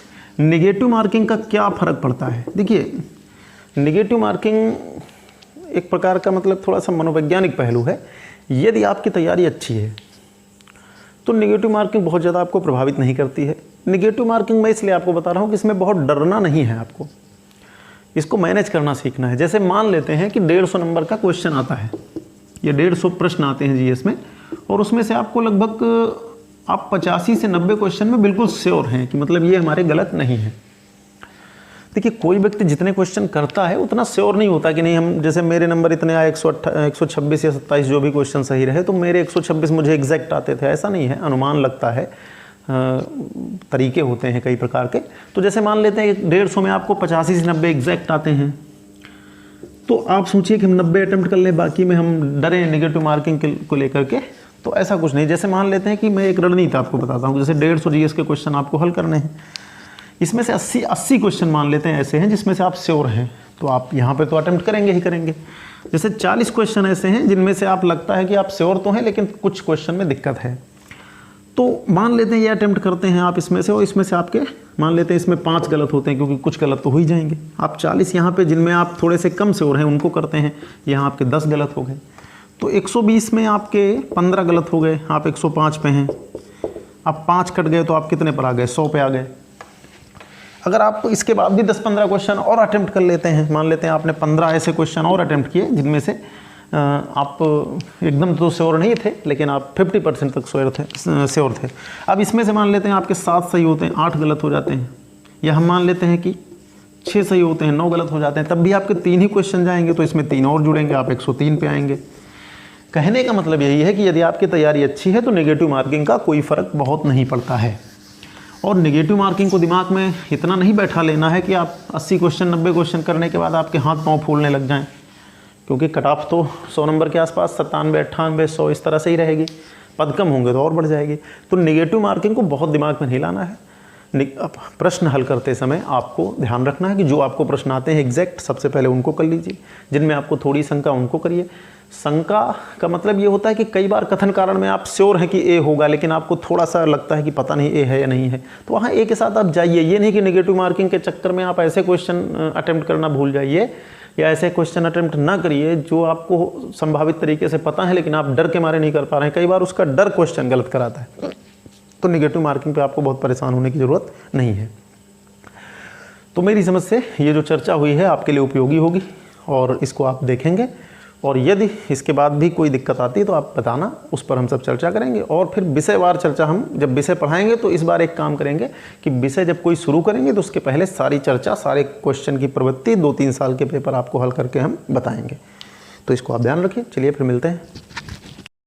निगेटिव मार्किंग का क्या फ़र्क पड़ता है। देखिए, निगेटिव मार्किंग एक प्रकार का मतलब थोड़ा सा मनोवैज्ञानिक पहलू है। यदि आपकी तैयारी अच्छी है तो निगेटिव मार्किंग बहुत ज़्यादा आपको प्रभावित नहीं करती है। निगेटिव मार्किंग मैं इसलिए आपको बता रहा हूँ कि इसमें बहुत डरना नहीं है, आपको इसको मैनेज करना सीखना है। जैसे मान लेते हैं कि 150 नंबर का क्वेश्चन आता है, ये 150 प्रश्न आते हैं GS में, और उसमें से आपको लगभग आप 85 से 90 क्वेश्चन में बिल्कुल श्योर हैं कि मतलब ये हमारे गलत नहीं है। देखिए, कोई व्यक्ति जितने क्वेश्चन करता है उतना श्योर नहीं होता कि नहीं हम, जैसे मेरे नंबर इतने आए 126 या 27 जो भी क्वेश्चन सही रहे, तो मेरे 126 मुझे एग्जैक्ट आते थे, ऐसा नहीं है, अनुमान लगता है, तरीके होते हैं कई प्रकार के। तो जैसे मान लेते हैं 150 में आपको 85 से 90 एग्जैक्ट आते हैं, तो आप सोचिए कि हम 90 अटेम्प्ट कर लें, बाकी में हम डरें निगेटिव मार्किंग को लेकर के, तो ऐसा कुछ नहीं। जैसे मान लेते हैं कि मैं एक रणनीति आपको बताता हूँ, जैसे 150 GS के क्वेश्चन आपको हल करने हैं, इसमें से 80 क्वेश्चन मान लेते हैं ऐसे हैं जिसमें से आप श्योर हैं, तो आप यहाँ पे तो अटेम्प्ट करेंगे ही करेंगे। जैसे 40 क्वेश्चन ऐसे हैं जिनमें से आप लगता है कि आप श्योर तो हैं, लेकिन कुछ क्वेश्चन में दिक्कत है, तो मान लेते हैं ये अटेम्प्ट करते हैं आप इसमें से, और इसमें से आपके मान लेते हैं इसमें 5 गलत होते हैं, क्योंकि कुछ गलत तो हो ही जाएंगे। आप 40 यहाँ पे जिनमें आप थोड़े से कम श्योर हैं उनको करते हैं, यहाँ आपके 10 गलत हो गए, तो 120 में आपके 15 गलत हो गए, आप 105 पे हैं। आप 5 कट गए तो आप कितने पर आ गए, 100 पे आ गए। अगर आप इसके बाद भी 10-15 क्वेश्चन और अटेम्प्ट कर लेते हैं, मान लेते हैं आपने 15 ऐसे क्वेश्चन और अटेम्प्ट किए जिनमें से आप एकदम तो श्योर नहीं थे, लेकिन आप 50% तक श्योर थे। अब इसमें से मान लेते हैं आपके 7 सही होते हैं, 8 गलत हो जाते हैं, या हम मान लेते हैं कि 6 सही होते हैं, 9 गलत हो जाते हैं, तब भी आपके 3 ही क्वेश्चन जाएंगे, तो इसमें 3 और जुड़ेंगे, आप 103 पे आएंगे। कहने का मतलब यही है कि यदि आपकी तैयारी अच्छी है तो नेगेटिव मार्किंग का कोई फ़र्क बहुत नहीं पड़ता है। और नेगेटिव मार्किंग को दिमाग में इतना नहीं बैठा लेना है कि आप 80 क्वेश्चन 90 क्वेश्चन करने के बाद आपके हाथ पांव फूलने लग जाएं, क्योंकि कट ऑफ तो 100 नंबर के आसपास 97, 98, 100 इस तरह से ही रहेगी, पद कम होंगे तो और बढ़ जाएगी। तो नेगेटिव मार्किंग को बहुत दिमाग में नहीं लाना है। प्रश्न हल करते समय आपको ध्यान रखना है कि जो आपको प्रश्न आते हैं एग्जैक्ट, सबसे पहले उनको कर लीजिए, जिनमें आपको थोड़ी शंका उनको करिए। शंका का मतलब ये होता है कि कई बार कथन कारण में आप श्योर हैं कि ए होगा, लेकिन आपको थोड़ा सा लगता है कि पता नहीं ए है या नहीं है, तो वहाँ ए के साथ आप जाइए। ये नहीं कि नेगेटिव मार्किंग के चक्कर में आप ऐसे क्वेश्चन अटेम्प्ट करना भूल जाइए या ऐसे क्वेश्चन अटेम्प्ट ना करिए जो आपको संभावित तरीके से पता है लेकिन आप डर के मारे नहीं कर पा रहे हैं। कई बार उसका डर क्वेश्चन गलत कराता है, तो नेगेटिव मार्किंग पे आपको बहुत परेशान होने की ज़रूरत नहीं है। तो मेरी समझ से ये जो चर्चा हुई है आपके लिए उपयोगी होगी और इसको आप देखेंगे और यदि इसके बाद भी कोई दिक्कत आती है तो आप बताना, उस पर हम सब चर्चा करेंगे। और फिर विषयवार चर्चा, हम जब विषय पढ़ाएंगे तो इस बार एक काम करेंगे कि विषय जब कोई शुरू करेंगे तो उसके पहले सारी चर्चा, सारे क्वेश्चन की प्रवृत्ति, 2-3 साल के पेपर आपको हल करके हम बताएंगे। तो इसको आप ध्यान रखिए। चलिए फिर मिलते हैं।